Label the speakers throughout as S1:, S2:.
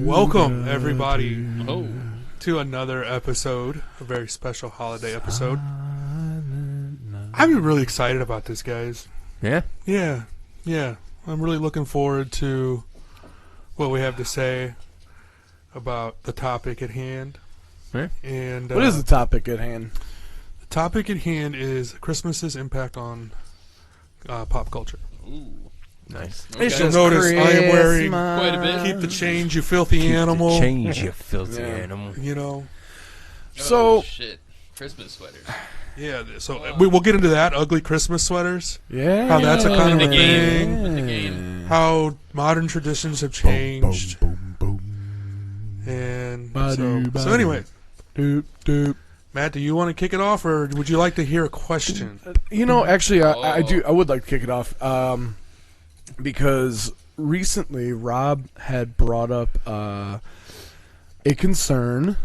S1: Welcome, everybody, to another episode, a very special holiday episode. I'm really excited about this, guys.
S2: Yeah?
S1: Yeah. I'm really looking forward to what we have to say about the topic at hand.
S2: Yeah.
S1: And
S3: what is the topic at hand?
S1: The topic at hand is Christmas's impact on pop culture.
S4: Ooh.
S2: Nice.
S4: Okay.
S1: You'll notice I am wearing
S4: quite a bit.
S1: Keep the change, you filthy animal.
S2: Change, you filthy animal.
S1: You know.
S4: Oh, shit. Christmas sweaters.
S1: Yeah, so we'll get into that. Ugly Christmas sweaters.
S3: Yeah.
S1: How that's a kind of a thing.
S4: With the game.
S1: How modern traditions have changed. And so anyway. Matt, do you want to kick it off, or would you like to hear a question?
S3: You know, actually, I do. I would like to kick it off because recently Rob had brought up a concern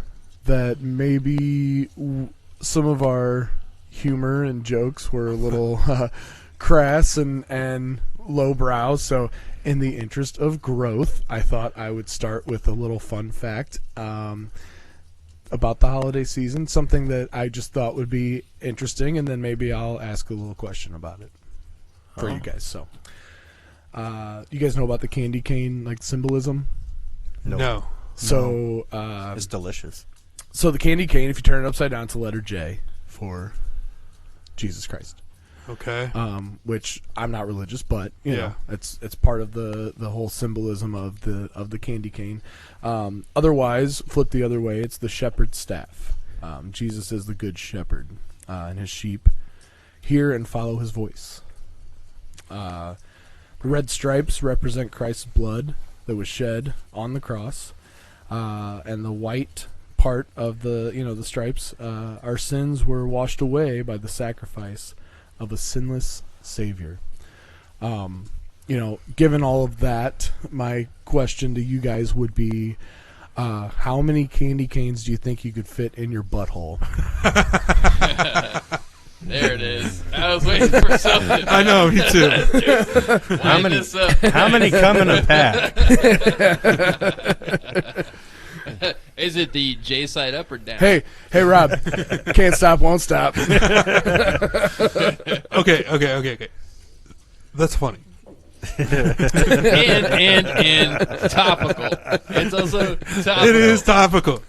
S3: that maybe some of our humor and jokes were a little crass and lowbrow. So, in the interest of growth, I thought I would start with a little fun fact about the holiday season, something that I just thought would be interesting, and then maybe I'll ask a little question about it for you guys. So, you guys know about the candy cane, like, symbolism?
S1: No.
S3: So,
S2: it's delicious.
S3: So the candy cane, if you turn it upside down, it's the letter J for Jesus Christ.
S1: Okay.
S3: Which I'm not religious, but you know, it's part of the whole symbolism of the candy cane. Otherwise, flip the other way, it's the shepherd's staff. Jesus is the good shepherd, and his sheep hear and follow his voice. The red stripes represent Christ's blood that was shed on the cross, and the white part of the stripes, our sins were washed away by the sacrifice of a sinless Savior. Given all of that, my question to you guys would be, how many candy canes do you think you could fit in your butthole?
S4: There it is. I was waiting for something.
S1: I know, me too.
S2: How many come in a pack?
S4: Is it the J side up or down?
S3: Hey, Rob. Can't stop, won't stop.
S1: Okay. That's funny.
S4: and topical. It's also topical.
S1: It is topical.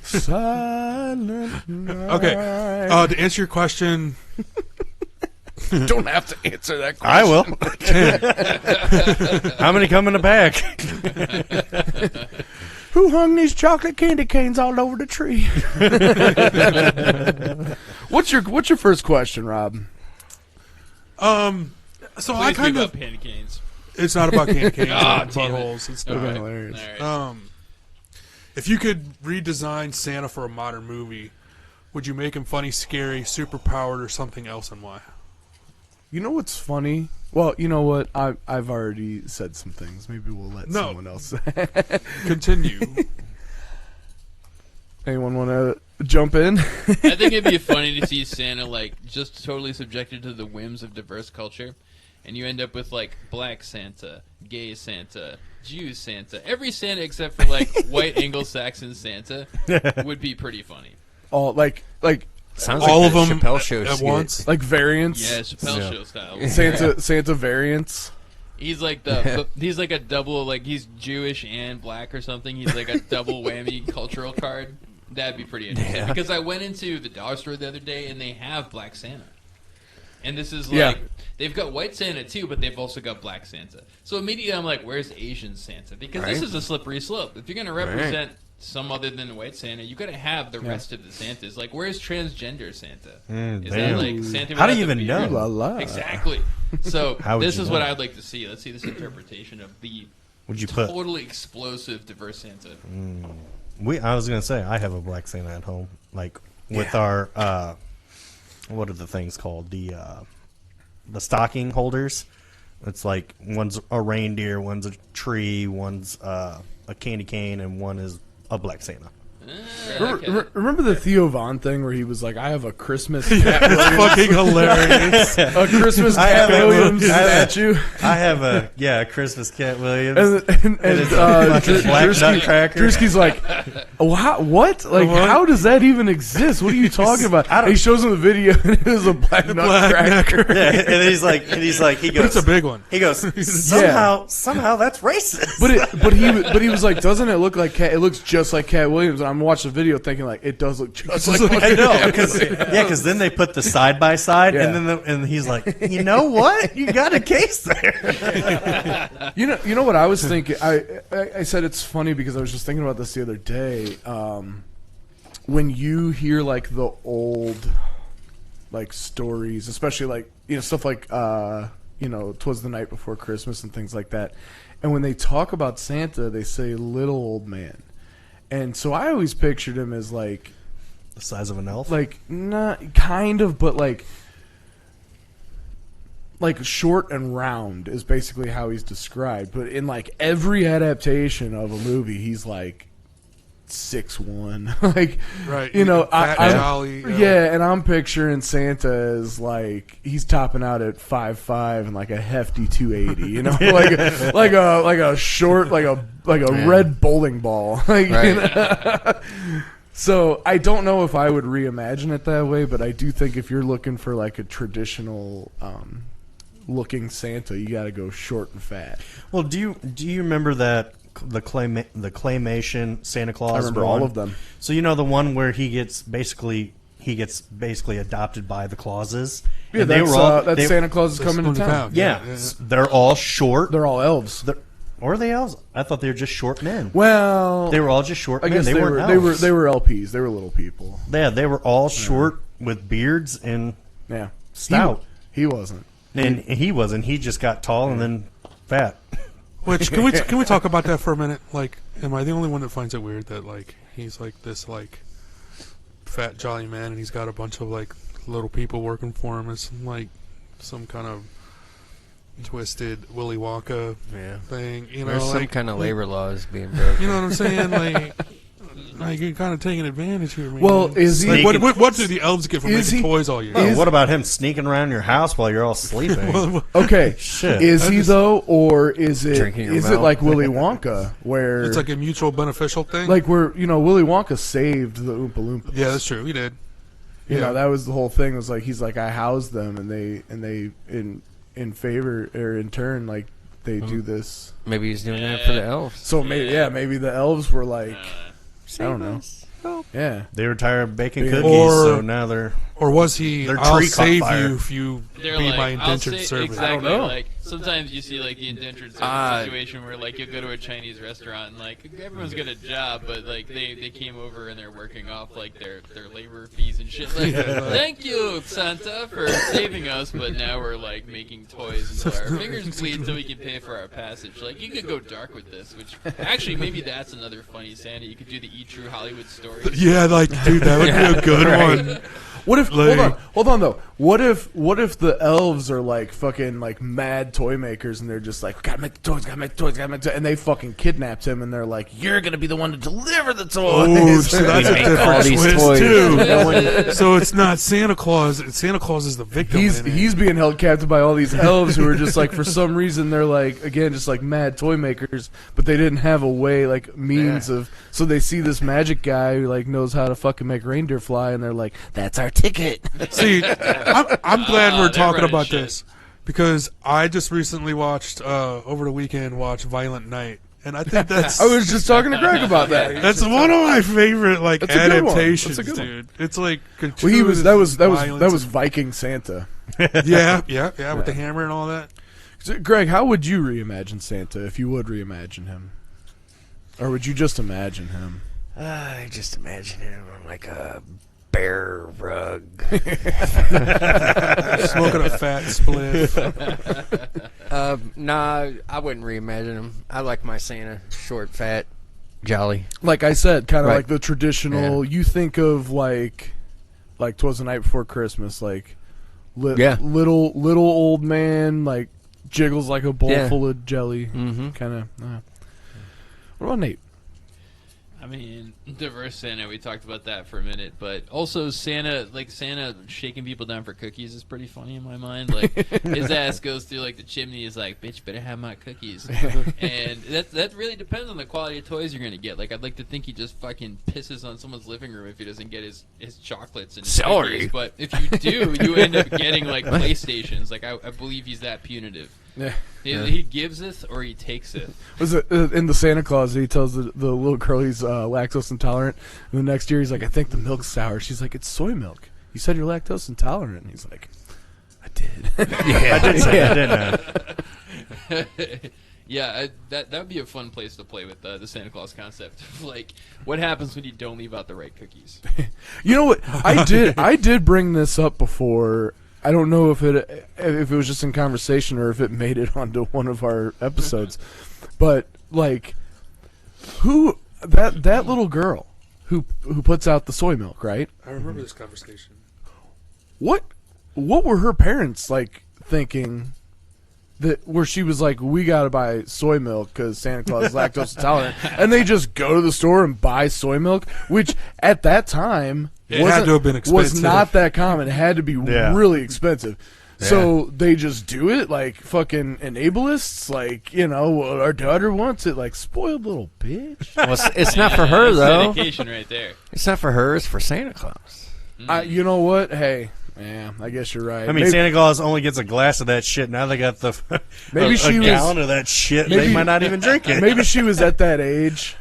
S3: Silent night.
S1: Okay. To answer your question,
S3: Don't have to answer that question.
S2: I will. How many come in a pack?
S3: Who hung these chocolate candy canes all over the tree? What's your first question, Rob?
S1: so
S4: Please
S1: I kind
S4: pick
S1: of.
S4: up candy canes.
S1: It's not about candy canes
S4: Oh,
S1: and
S4: damn it.
S1: buttholes. It's
S4: All
S1: not.
S4: right.
S3: hilarious.
S4: All right.
S1: If you could redesign Santa for a modern movie, would you make him funny, scary, superpowered, or something else, and why?
S3: You know what's funny? Well, you know what? I've already said some things. Maybe we'll let someone else
S1: Continue.
S3: Anyone want to jump in?
S4: I think it'd be funny to see Santa just totally subjected to the whims of diverse culture, and you end up with Black Santa, Gay Santa, Jew Santa. Every Santa except for white Anglo-Saxon Santa would be pretty funny.
S3: All like
S2: Sounds
S1: all
S2: like
S1: of
S2: the
S1: them
S2: Chappelle Show
S1: at
S2: skit.
S1: once.
S3: like variants.
S4: Yeah, Chappelle Show style.
S3: Santa variants.
S4: He's he's like a double, he's Jewish and black or something. He's like a double whammy cultural card. That'd be pretty interesting.
S2: Yeah.
S4: Because I went into the dollar store the other day and they have Black Santa. And this is they've got white Santa too, but they've also got Black Santa. So immediately I'm like, where's Asian Santa? Because this is a slippery slope. If you're going to represent some other than white Santa, you got to have the rest of the Santas. Where's transgender Santa? Is that Santa?
S2: How do you
S4: without the
S2: even know?
S4: beard?
S3: La la.
S4: Exactly. So this
S2: you
S4: is
S2: know?
S4: what I'd like to see. Let's see this interpretation of the
S2: Would you put?
S4: totally explosive diverse Santa.
S2: I was gonna say I have a Black Santa at home, with our what are the things called, the stocking holders. It's one's a reindeer, one's a tree, one's a candy cane, and one is a Black Santa.
S3: Remember the Theo Von thing where he was like, "I have a Christmas
S1: It's fucking hilarious.
S3: a Christmas Cat Williams statue."
S2: I have a Christmas Cat Williams.
S3: And
S2: Black Nutcracker.
S3: Drewski's like, oh, what? Like, how does that even exist? What are you talking about? And he shows him the video, and it was a black nutcracker.
S2: Yeah, and he's like, he goes,
S1: It's a big one.
S2: He goes, somehow that's racist.
S3: But he was like, doesn't it look like Cat? It looks just like Cat Williams. And I'm watching the video thinking like, it does look just like.
S2: I know, because then they put the side by side, and then and he's like, you know what? You got a case there.
S3: You know what I was thinking. I said it's funny because I was just thinking about this the other day. When you hear like the old like stories, especially like stuff like 'Twas the Night Before Christmas and things like that, and when they talk about Santa, they say little old man, and so I always pictured him as like
S2: the size of an elf,
S3: like not kind of, but like short and round is basically how he's described. But in like every adaptation of a movie, he's like 6'1", like
S1: Right.
S3: I'm
S1: jolly.
S3: yeah, and I'm picturing Santa as like he's topping out at 5'5" and like a hefty 280, like a short like a red bowling ball, like.
S5: Right.
S3: So I don't know if I would reimagine it that way, but I do think if you're looking for like a traditional looking Santa, you got to go short and fat.
S2: Well, do you remember that the claymation Santa Claus?
S3: I remember all of them.
S2: So the one where he gets basically adopted by the Clauses.
S3: Yeah,
S2: and
S3: that's Santa Claus is coming to town.
S2: Yeah, they're all short.
S3: They're all elves.
S2: Or are they elves? I thought they were just short men.
S3: Well,
S2: they were all just short
S3: I
S2: men.
S3: guess
S2: They weren't
S3: they
S2: elves.
S3: were LPs. They were little people.
S2: Yeah, they were all short with beards and
S3: Yeah,
S2: stout.
S3: He wasn't.
S2: And he wasn't. He just got tall and then fat.
S1: Which can we talk about that for a minute? Like, am I the only one that finds it weird that like he's like this like fat jolly man and he's got a bunch of like little people working for him? It's like some kind of twisted Willy Wonka thing,
S5: There's some
S1: like,
S5: kind of labor laws being broken.
S1: You know what I'm saying? Like you're kind of taking advantage here, man.
S3: Well, is he?
S1: Like, what do the elves get for making toys all year?
S2: What about him sneaking around your house while you're all sleeping?
S3: Okay,
S2: shit.
S3: Is he though, or is it?
S5: Drinking your
S3: Is it
S5: milk?
S3: like Willy Wonka, where
S1: It's like a mutual beneficial thing.
S3: like where Willy Wonka saved the Oompa Loompas?
S1: Yeah, that's true. He did.
S3: You know, that was the whole thing. Was like he's like, I housed them, and they in favor or in turn, like they do this.
S5: Maybe he's doing that for the elves.
S3: So maybe the elves were like, I don't know. Yeah,
S2: They were tired of baking cookies,
S1: Or-
S2: so now they're.
S1: Or was he?
S2: Their
S1: I'll
S2: tree caught
S1: save
S2: fire.
S1: you if you
S4: They're
S1: be
S4: like,
S1: my
S4: I'll
S1: indentured
S4: say-
S1: servant.
S4: Exactly.
S3: I don't know.
S4: Like sometimes you see like the indentured servant situation where like you go to a Chinese restaurant and like everyone's got a job, but like they came over and they're working off like their labor fees and shit. Like, thank you Santa for saving us, but now we're like making toys until our fingers bleed so we can pay for our passage. Like you could go dark with this, which actually maybe that's another funny Santa. You could do the E True Hollywood story.
S1: Yeah, like dude, that would be a good one.
S3: What if?
S1: Like-
S3: Hold on though. What if the elves are like fucking like mad toy makers and they're just like, gotta make the toys, and they fucking kidnapped him and they're like, you're gonna be the one to deliver the toys.
S1: Oh, so that's a
S5: make all
S1: different
S5: these
S1: twist
S5: toys.
S1: too. So it's not Santa Claus. Santa Claus is the victim. in it.
S3: He's being held captive by all these elves who are just like, for some reason they're like, again, just like mad toy makers, but they didn't have a way, like means of, so they see this magic guy who like knows how to fucking make reindeer fly and they're like, that's our ticket.
S1: See, I'm glad we're
S4: they're
S1: talking
S4: running
S1: about
S4: shit.
S1: this because I just recently watched over the weekend Violent Night, and I think that's
S3: I was just talking to Greg about that.
S1: that's one of my favorite like
S3: That's a good one.
S1: adaptations,
S3: That's a good one.
S1: dude. It's like
S3: Well, he was that was
S1: violence
S3: Viking Santa.
S1: and- yeah with the hammer and all that.
S3: So, Greg, how would you reimagine Santa if you would reimagine him, or would you just imagine him?
S5: I just imagine him on like a bear rug.
S1: Smoking a fat spliff.
S5: Nah, I wouldn't reimagine him. I like my Santa short, fat, jolly.
S3: Like I said, kind of
S5: Right.
S3: like the traditional. You think of like 'Twas the Night Before Christmas, like little old man, like jiggles like a bowl
S5: Yeah.
S3: full of jelly,
S5: Mm-hmm.
S3: kind of. What about Nate?
S4: I mean, diverse Santa, we talked about that for a minute, but also Santa shaking people down for cookies is pretty funny in my mind. Like, his ass goes through, like, the chimney, is like, bitch, better have my cookies. And that really depends on the quality of toys you're going to get. Like, I'd like to think he just fucking pisses on someone's living room if he doesn't get his chocolates and his
S5: Celery.
S4: cookies. But if you do, you end up getting, like, PlayStations. Like, I believe he's that punitive.
S3: Yeah.
S4: He gives it or he takes it.
S3: Was it in the Santa Claus? He tells the little girl he's lactose intolerant, and the next year he's like, "I think the milk's sour." She's like, "It's soy milk." You said you're lactose intolerant. And he's like, "I did."
S2: I did say that, didn't I?
S4: Yeah, that would be a fun place to play with the Santa Claus concept. Like, what happens when you don't leave out the right cookies?
S3: You know what? I did bring this up before. I don't know if it was just in conversation or if it made it onto one of our episodes, but like, that little girl who puts out the soy milk, right?
S1: I remember this conversation.
S3: What were her parents like thinking? Where she was like, we gotta buy soy milk because Santa Claus is lactose intolerant, and they just go to the store and buy soy milk, which at that time
S1: It had to have been expensive.
S3: was not that common. It had to be really expensive.
S2: Yeah.
S3: So they just do it like fucking enablists, like, you know, well, our daughter wants it, like, spoiled little bitch.
S5: Well, it's not for her,
S4: That's
S5: though.
S4: dedication right there.
S5: It's not for her. It's for Santa Claus.
S3: You know what? Hey, yeah, I guess you're right.
S2: I mean, Santa Claus only gets a glass of that shit. Now they got the
S3: Maybe
S2: a
S3: she was-
S2: gallon of that shit.
S3: maybe-
S2: They might not even drink it.
S3: Maybe she was at that age.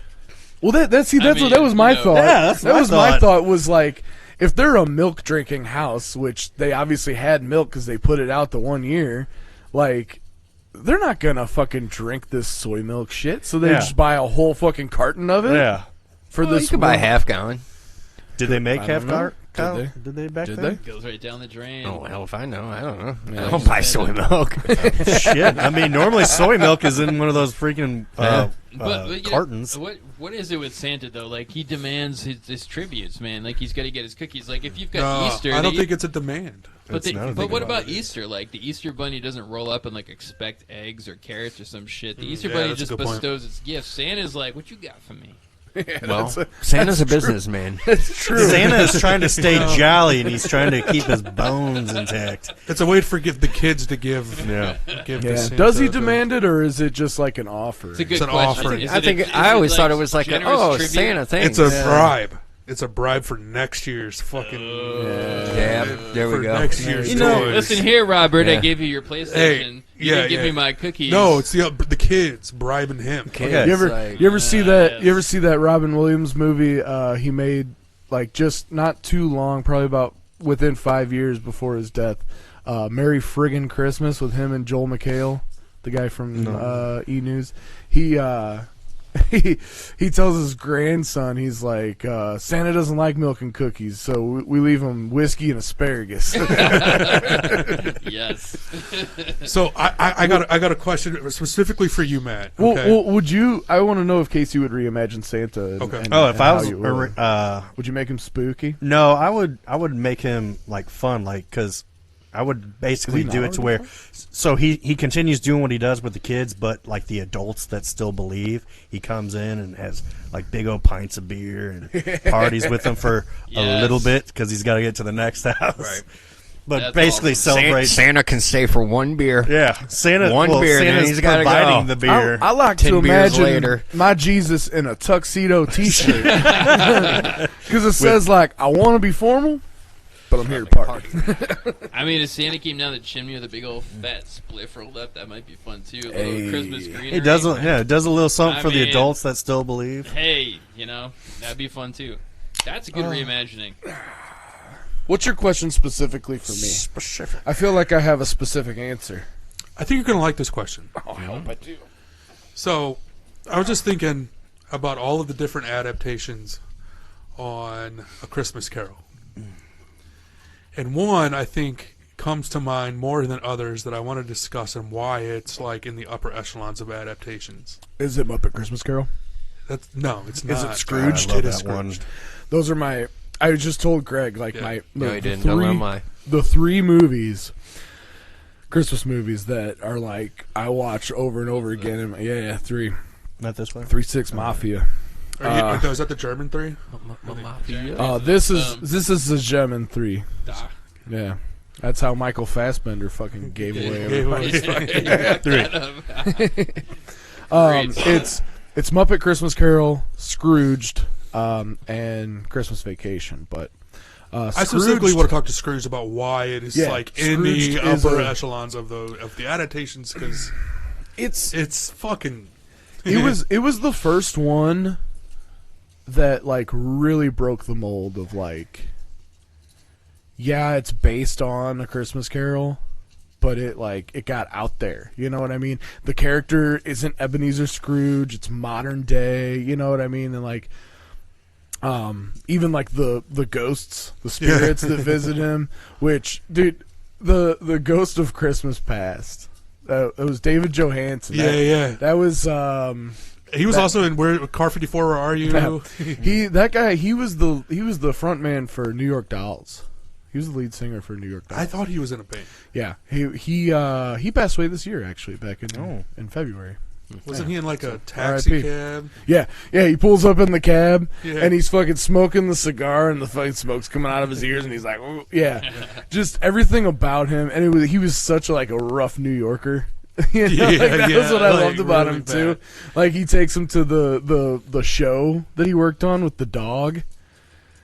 S3: Well, that
S4: mean,
S3: was my
S4: you know-
S3: thought.
S2: Yeah, that's
S3: that
S2: my
S3: was my
S2: thought.
S3: thought. Was like, if they're a milk drinking house, which they obviously had milk because they put it out the one year, like, they're not gonna fucking drink this soy milk shit. So they
S2: Yeah.
S3: just buy a whole fucking carton of it.
S2: Yeah.
S3: For
S5: Well,
S3: this,
S5: you could buy a
S3: one-
S5: half gallon.
S2: Did they make
S3: I
S2: half
S3: don't know.
S2: car?
S3: Did
S2: Did they back
S3: Did
S2: then?
S4: Goes right down the drain.
S5: Oh, hell if I know. I don't know.
S3: Yeah.
S5: I don't buy soy milk.
S2: Shit. I mean, normally soy milk is in one of those freaking
S4: But you know,
S2: cartons.
S4: what is it with Santa though? Like, he demands his tributes, man. Like, he's got to get his cookies. Like, if you've got Easter,
S1: I don't think it's a demand.
S4: But,
S2: It's not a
S4: but
S2: big
S4: what
S2: one.
S4: about Easter? Like, the Easter bunny doesn't roll up and like expect eggs or carrots or some shit. The Easter
S1: yeah,
S4: bunny
S1: that's a
S4: just
S1: good point.
S4: bestows its gifts. Santa's like, "What you got for me?"
S5: Well, Santa's a bubusinessman.
S3: It's true.
S2: Santa is trying to stay jolly, and he's trying to keep his bones intact.
S1: It's a way for the kids to give.
S2: Yeah.
S1: Give to
S3: Yeah.
S1: Santa
S3: Does he
S1: the-
S3: demand it, or is it just like an offer?
S4: It's a good
S1: It's an
S4: question.
S1: offering.
S4: Is
S5: I
S4: it
S5: think
S4: is
S5: I always
S4: like
S5: thought it was like,
S4: generous tribute?
S5: Santa, thanks.
S1: It's a bribe. It's a bribe for next year's fucking.
S5: Yeah, there we
S1: for
S5: go.
S1: Next year's
S2: You know,
S1: toys.
S4: Listen here, Robert. I
S5: Yeah.
S4: gave you your PlayStation.
S1: Hey,
S4: you
S1: yeah,
S4: didn't give
S1: yeah.
S4: me my cookies.
S1: No, it's the kids bribing him.
S2: Okay.
S3: You ever
S5: like-
S3: you ever see that?
S4: yes.
S3: You ever see that Robin Williams movie? He made like just not too long, probably about within 5 years before his death. Merry Friggin' Christmas with him and Joel McHale, the guy from E News. He tells his grandson, he's like, Santa doesn't like milk and cookies, so we leave him whiskey and asparagus.
S4: Yes.
S1: So I got a question specifically for you, Matt. Okay.
S3: Well, would you? I want to know if Casey would reimagine Santa. And,
S1: Okay.
S3: and-
S2: Oh,
S3: and
S2: if I
S3: how
S2: was,
S3: you would. Would you make him spooky?
S2: no, I would make him like fun, like because I would basically
S3: Is he
S2: do
S3: not
S2: it to
S3: already
S2: where, so he continues doing what he does with the kids, but like the adults that still believe, he comes in and has like big old pints of beer and parties with them for a
S4: Yes.
S2: little bit because he's got to get to the next house.
S4: Right.
S2: But
S4: That's
S2: basically
S4: awesome.
S2: celebrate.
S5: Santa can stay for one beer.
S2: Yeah, Santa.
S5: One beer, and then
S2: Santa's
S5: he's gotta
S2: providing
S5: go.
S2: the beer.
S3: I like
S5: 10
S3: to
S5: beers
S3: imagine
S5: later.
S3: my Jesus in a tuxedo T-shirt because it says like, "I want to be formal, but I'm here to party."
S4: I mean, if Santa came down the chimney with a big old fat spliff rolled up, that might be fun too. A little
S3: Hey.
S4: Christmas greenery.
S2: It does, it does a little something
S4: I
S2: for the
S4: mean-
S2: adults that still believe.
S4: Hey, you know, that'd be fun too. That's a good reimagining.
S3: What's your question specifically for me?
S2: Specific.
S3: I feel like I have a specific answer.
S1: I think you're gonna like this question.
S3: Oh, I hope I do.
S1: So, I was just thinking about all of the different adaptations on A Christmas Carol. And one, I think, comes to mind more than others that I want to discuss and why it's like in the upper echelons of adaptations.
S3: Is it Muppet Christmas Carol?
S1: No, it's not.
S3: Is it Scrooged?
S2: I love
S1: It is
S2: that one.
S1: Scrooged.
S3: Those are my. I just told Greg like
S1: Yeah.
S3: my.
S5: No,
S3: the
S5: he didn't.
S3: three-
S5: Don't let him lie.
S3: The three movies, Christmas movies that are like I watch over and over again. And, yeah, three.
S2: Not this one.
S3: 3-6 Mafia.
S1: Is that the German 3?
S3: This is the German 3.
S4: Doc.
S3: Yeah. That's how Michael Fassbender fucking gave away everybody's It's Muppet Christmas Carol, Scrooged, and Christmas Vacation. But
S1: I specifically want to talk to Scrooge about why it is like in the
S3: Scrooged
S1: upper echelons of the adaptations, because it's fucking.
S3: It was the first one that like really broke the mold of like, yeah, it's based on A Christmas Carol, but it got out there. You know what I mean? The character isn't Ebenezer Scrooge; it's modern day. You know what I mean? And like, even like the ghosts, the spirits that visit him. Which, dude, the Ghost of Christmas Past. It was David Johansen. That was.
S1: He was also in Car 54. Where are you?
S3: That guy. He was the front man for New York Dolls. He was the lead singer for New York Dolls.
S1: I thought he was in a band.
S3: Yeah, he passed away this year actually, back in February.
S1: Wasn't he in like a taxi cab?
S3: Yeah. He pulls up in the cab and he's fucking smoking the cigar and the fucking smoke's coming out of his ears and he's like, ooh, yeah, just everything about him. And he was such like a rough New Yorker. You know, that was what I loved about him too. Like he takes him to the show that he worked on with the dog.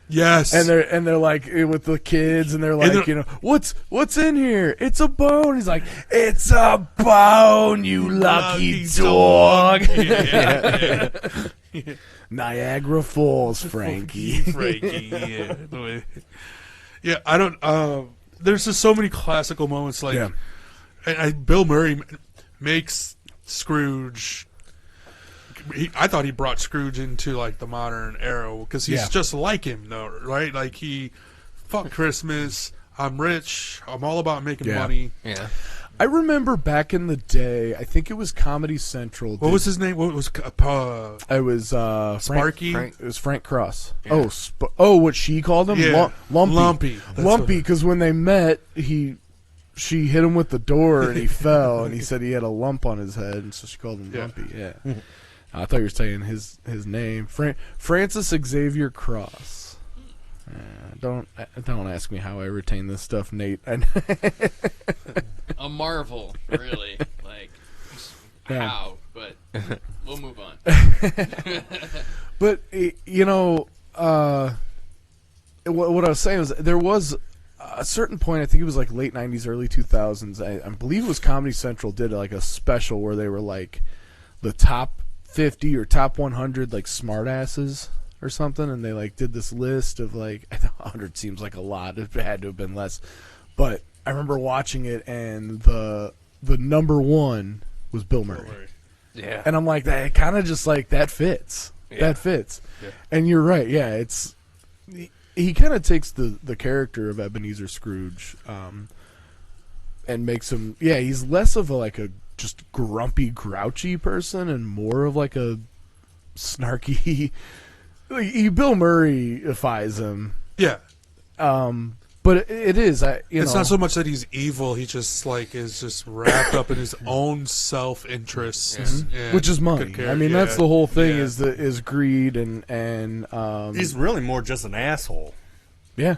S1: Yes,
S3: and they're like with the kids, and they're like, you know, what's in here? It's a bone. He's like, it's a bone, you lucky dog.
S1: Yeah.
S3: Niagara Falls, Frankie.
S1: Yeah, I don't. There's just so many classical moments, like, and Bill Murray makes Scrooge. I thought he brought Scrooge into like the modern era because he's just like him, though, right? Like fuck Christmas. I'm rich. I'm all about making money.
S5: Yeah.
S3: I remember back in the day. I think it was Comedy Central.
S1: What was his name? What was?
S3: It was
S1: Sparky.
S3: It was Frank Cross. Yeah. What she called him?
S1: Yeah.
S3: Lumpy. Because when they met, she hit him with the door and he fell, and he said he had a lump on his head, and so she called him Lumpy. Yeah. I thought you were saying his name, Francis Xavier Cross. Don't ask me how I retain this stuff, Nate.
S4: A marvel, really. Like, how? But we'll move on.
S3: But you know, what I was saying was there was a certain point. I think it was like late '90s, early 2000s. I believe it was Comedy Central did like a special where they were like the top 50 or top 100 like smartasses or something, and they like did this list of like 100 seems like a lot. It had to have been less, but I remember watching it, and the number one was Bill Murray.
S5: Yeah,
S3: and I'm like, that kind of just like that fits. Yeah. That fits. Yeah. And you're right. Yeah, it's he kind of takes the character of Ebenezer Scrooge, and makes him. Yeah, he's less of a just grumpy, grouchy person, and more of like a snarky. Bill Murray-ifies him.
S1: Yeah.
S3: But it is.
S1: It's not so much that he's evil. He just is just wrapped up in his own self-interest,
S3: which is money. I mean, that's the whole thing. Is greed and
S2: he's really more just an asshole.
S3: Yeah.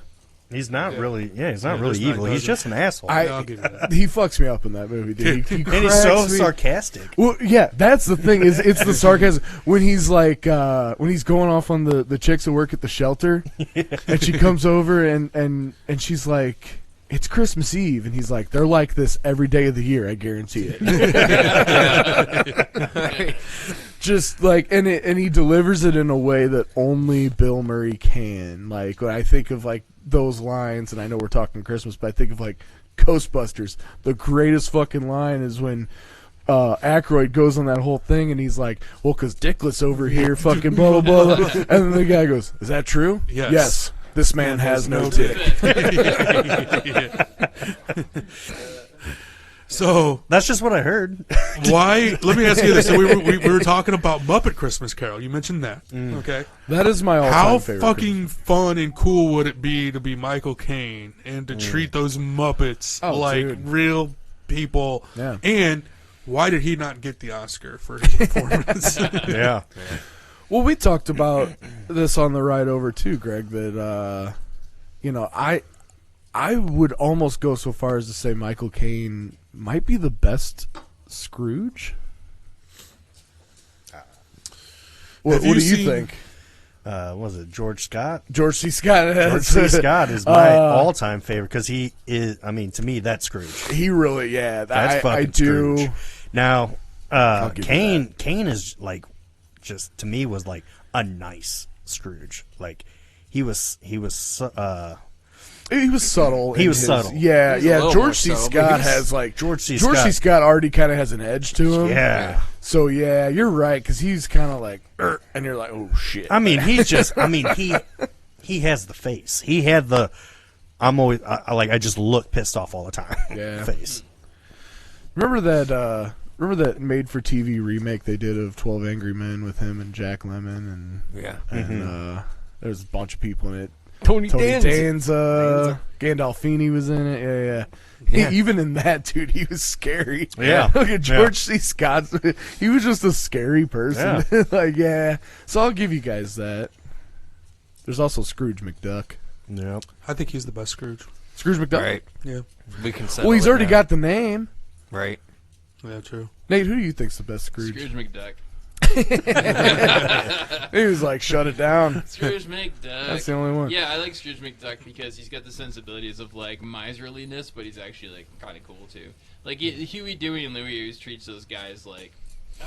S2: He's not really. Yeah, he's not really evil. He's just an asshole.
S1: I'll give you that.
S3: He fucks me up in that movie, dude. He
S2: and he's so sarcastic.
S3: Well, yeah, that's the thing. It's the sarcasm when he's like when he's going off on the chicks that work at the shelter, and she comes over and she's like, "It's Christmas Eve," and he's like, "They're like this every day of the year. I guarantee it." Just like, and he delivers it in a way that only Bill Murray can. Like, when I think of like those lines, and I know we're talking Christmas, but I think of like Ghostbusters. The greatest fucking line is when Aykroyd goes on that whole thing, and he's like, "Well, because Dickless over here, fucking blah blah blah," and then the guy goes, "Is that true?" Yes. This man has no dick.
S1: So
S2: that's just what I heard.
S1: Why? Let me ask you this. So we were talking about Muppet Christmas Carol. You mentioned that. Okay.
S3: That is my all-time favorite.
S1: How fucking fun and cool would it be to be Michael Caine and to treat those Muppets like real people?
S3: Yeah.
S1: And why did he not get the Oscar for his performance?
S2: Yeah.
S3: Well, we talked about this on the ride over too, Greg. That I would almost go so far as to say Michael Caine might be the best Scrooge. What do you think?
S2: Was it George Scott?
S3: George C. Scott.
S2: George C. Scott is my all-time favorite because he is. I mean, to me, that's Scrooge.
S3: He really,
S2: That's fucking
S3: I do.
S2: Scrooge. Now,
S3: give you
S2: Caine is like, just to me was like a nice Scrooge. Like he was
S3: He was subtle.
S2: He was subtle.
S3: Yeah,
S5: He's a little
S3: George
S5: more
S3: C.
S5: subtle,
S3: Scott
S5: but he's-
S3: has like
S2: George C.
S3: George C.
S2: Scott.
S3: Scott already kind of has an edge to him.
S2: Yeah.
S3: So yeah, you're right because he's kind of like, and you're like, oh shit.
S2: I mean, he's just. I mean, he has the face. He had the. I'm always I just look pissed off all the time.
S3: Yeah.
S2: Face.
S3: Remember that made-for-TV remake they did of 12 Angry Men with him and Jack Lemmon
S5: Yeah.
S3: and there's a bunch of people in it.
S5: Tony
S3: Danza, Gandolfini was in it. Yeah.
S5: Yeah.
S3: Even in that, dude, he was scary.
S2: Yeah.
S3: Look at George C. Scott. He was just a scary person.
S2: Yeah.
S3: Like, yeah. So I'll give you guys that. There's also Scrooge McDuck.
S2: Yep.
S1: I think he's the best Scrooge.
S3: Scrooge McDuck.
S5: Right.
S1: Yeah.
S5: We can
S3: Well, he's already got the name.
S5: Right.
S1: Yeah, true.
S3: Nate, who do you think's the best Scrooge?
S4: Scrooge McDuck.
S3: He was like, shut it down.
S4: Scrooge McDuck.
S3: That's the only one.
S4: Yeah, I like Scrooge McDuck because he's got the sensibilities of like miserliness, but he's actually like kind of cool too. Like Huey, Dewey, and Louie always treats those guys like,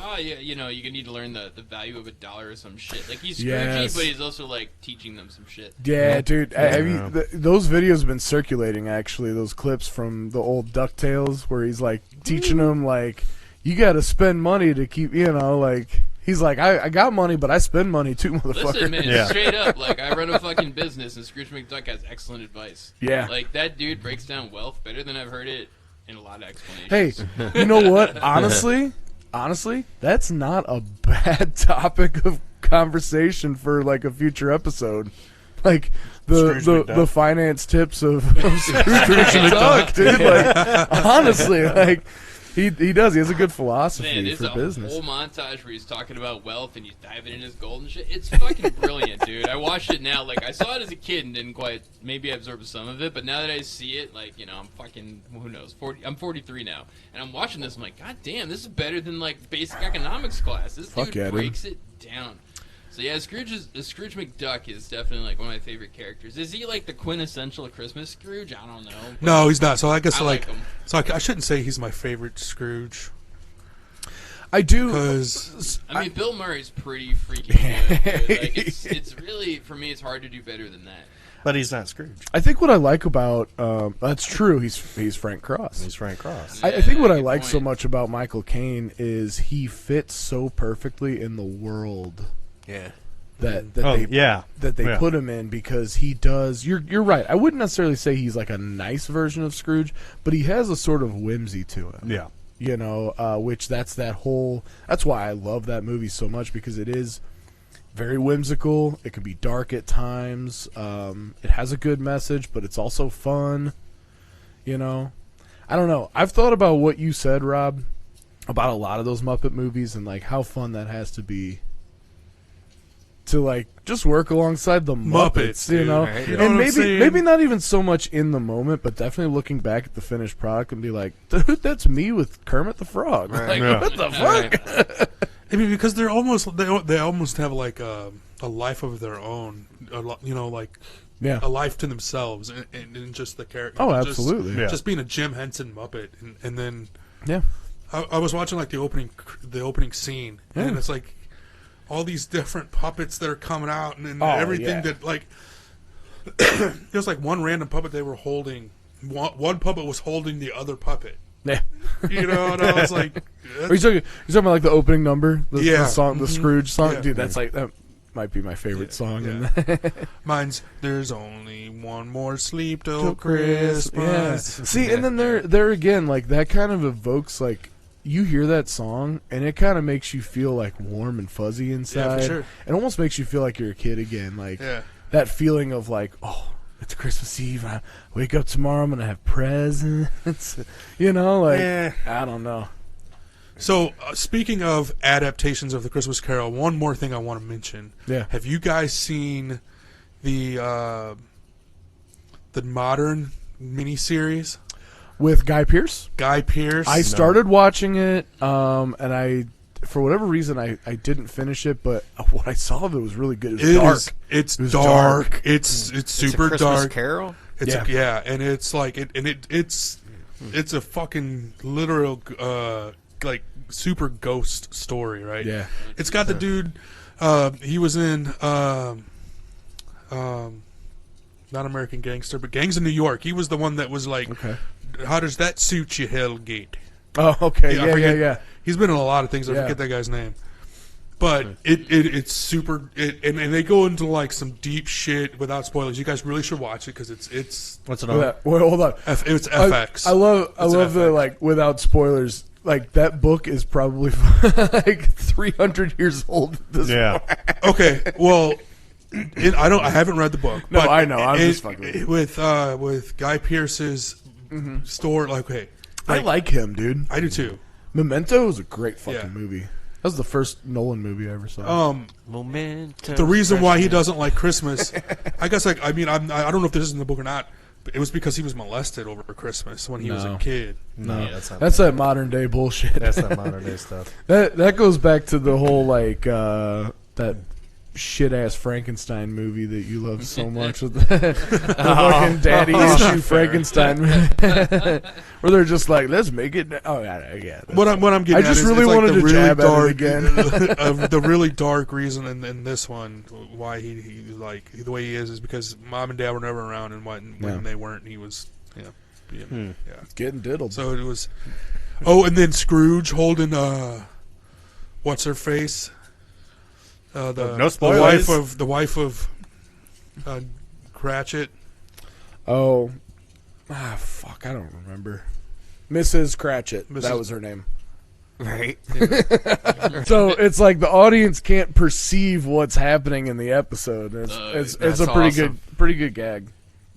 S4: oh yeah, you know, you need to learn the value of $1 or some shit. Like he's Scroogey,
S3: Yes.
S4: but he's also like teaching them some shit.
S3: Yeah, dude.
S2: Yeah.
S3: Have you, those videos have been circulating, actually, those clips from the old DuckTales where he's, like, teaching them, like, you got to spend money to keep, you know, like, he's like, I got money, but I spend money too, motherfucker.
S4: Listen, man,
S2: Yeah.
S4: straight up, like, I run a fucking business, and Scrooge McDuck has excellent advice.
S3: Yeah.
S4: Like, that dude breaks down wealth better than I've heard it in a lot of explanations.
S3: Hey, you know what? Honestly, that's not a bad topic of conversation for, like, a future episode. Like,
S2: Scrooge
S3: the
S2: McDuck.
S3: finance tips of Scrooge McDuck, dude. Like, honestly, like, he does. He has a good philosophy
S4: Man, there's
S3: for
S4: a
S3: business.
S4: whole montage where he's talking about wealth and he's diving in his gold and shit. It's fucking brilliant, dude. I watched it now. Like, I saw it as a kid and didn't quite, maybe I absorbed some of it, but now that I see it, like, you know, I'm fucking, who knows, I'm 43 now. And I'm watching this, I'm like, God damn, this is better than, like, basic economics class. This
S3: Fuck
S4: dude
S3: yeah, dude.
S4: breaks it down. So yeah, Scrooge McDuck is definitely like one of my favorite characters. Is he like the quintessential Christmas Scrooge? I don't know. but
S1: No, he's not. So I guess
S4: I like him.
S1: So I shouldn't say he's my favorite Scrooge
S3: I do.
S1: because
S4: I mean, Bill Murray's pretty freaking good. Dude. Like, it's really, for me, it's hard to do better than that.
S2: But he's not Scrooge.
S3: I think what I like about that's true. He's Frank Cross.
S2: He's Frank Cross.
S3: I think what I
S4: good
S3: like so
S4: point.
S3: much about Michael Caine is he fits so perfectly in the world
S5: Yeah.
S3: that
S2: Oh,
S3: they
S2: yeah.
S3: that they
S2: Yeah.
S3: put him in, because he does. You're right. I wouldn't necessarily say he's like a nice version of Scrooge, but he has a sort of whimsy to him.
S2: Yeah.
S3: You know, which that's why I love that movie so much, because it is very whimsical. It can be dark at times. It has a good message, but it's also fun. You know, I don't know. I've thought about what you said, Rob, about a lot of those Muppet movies and like how fun that has to be to like just work alongside the Muppets, you
S1: dude.
S3: know,
S5: Right.
S1: You know
S3: and
S1: what I'm saying?
S3: maybe not even so much in the moment, but definitely looking back at the finished product and be like, dude, that's me with Kermit the Frog.
S5: Right.
S3: Like,
S2: Yeah.
S3: what the fuck?
S1: I mean, because they almost have like a life of their own, you know, like
S3: Yeah.
S1: a life to themselves, and just the character.
S3: Oh,
S1: just-
S3: absolutely.
S2: Yeah.
S1: Just being a Jim Henson Muppet, and then
S3: Yeah.
S1: I was watching like the opening scene, and it's like all these different puppets that are coming out, and
S3: Oh,
S1: everything
S3: yeah.
S1: that like there's like one random puppet they were holding. One puppet was holding the other puppet.
S3: Yeah.
S1: You know, and I was like,
S3: Are you talking about like the opening number? The
S1: Yeah.
S3: song, the Scrooge song?
S1: Yeah.
S3: Dude, that's like, that might be my favorite song.
S1: yeah.
S3: In that.
S1: Mine's "There's only one more sleep till
S3: Till
S1: Christmas."
S3: Yeah. See, and then there again, like that kind of evokes like, you hear that song and it kind of makes you feel like warm and fuzzy inside.
S1: sure.
S3: It almost makes you feel like you're a kid again. Like
S1: Yeah.
S3: that feeling of like, oh, it's Christmas Eve. I wake up tomorrow, I'm gonna have presents. You know, like
S2: Yeah.
S3: I don't know.
S1: So, speaking of adaptations of the Christmas Carol, one more thing I want to mention.
S3: Yeah.
S1: Have you guys seen the modern miniseries?
S3: With Guy Pearce?
S1: Guy Pearce?
S3: I started watching it, and I, for whatever reason, I didn't finish it, but what I saw of it was really good. It was dark.
S1: It's
S3: It was
S1: dark.
S3: dark.
S1: It's super
S5: a Christmas
S1: dark.
S5: Carol?
S1: It's
S3: Yeah.
S1: and it's like it's a fucking literal like super ghost story, right?
S3: Yeah.
S1: It's got the dude. He was in not American Gangster, but Gangs of New York. He was the one that was like,
S3: Okay.
S1: "How does that suit you, Hellgate?"
S3: Oh, okay.
S1: I
S3: Yeah,
S1: forget-
S3: yeah.
S1: He's been in a lot of things. I
S3: Yeah.
S1: forget that guy's name. But it's super, and they go into like some deep shit without spoilers. You guys really should watch it because it's
S2: What's it
S3: Wait,
S2: on?
S3: hold on.
S1: it's FX.
S3: I love
S1: It's
S3: the
S1: FX.
S3: like without spoilers. Like that book is probably like 300 years old. At this
S2: Yeah.
S3: point.
S1: Okay, well, I haven't read the book.
S3: No,
S1: but
S3: I know. I'm just fucking with you.
S1: with Guy Pearce's story. Like, okay,
S3: I like him, dude.
S1: I do too.
S3: Memento was a great fucking
S1: Yeah.
S3: movie. That was the first Nolan movie I ever saw.
S5: Momentum.
S1: The reason why he doesn't like Christmas, I guess, like, I mean, I don't know if this is in the book or not, but it was because he was molested over Christmas when he was a
S3: No.
S1: kid.
S3: No,
S2: Yeah, that's not-
S3: that's that modern day bullshit.
S2: That's that modern day stuff.
S3: That goes back to the whole like that shit ass Frankenstein movie that you love so much with the fucking daddy issue Frankenstein where they're just like, let's make it. Oh yeah.
S1: What I'm getting
S3: I
S1: at
S3: just
S1: is
S3: really
S1: it's like
S3: wanted
S1: the
S3: to
S1: really
S3: jab at it
S1: dark,
S3: again.
S1: the really dark reason in this one why he like the way he is because mom and dad were never around, and when they weren't, he was yeah.
S3: Getting diddled.
S1: So it was. Oh, and then Scrooge holding what's her face?
S2: No spoilers.
S1: The wife of Cratchit.
S3: Oh, fuck! I don't remember. Mrs. Cratchit. That
S1: Mrs.
S3: was her name.
S5: Right.
S3: So it's like the audience can't perceive what's happening in the episode. It's
S5: That's
S3: a pretty
S5: awesome.
S3: good gag.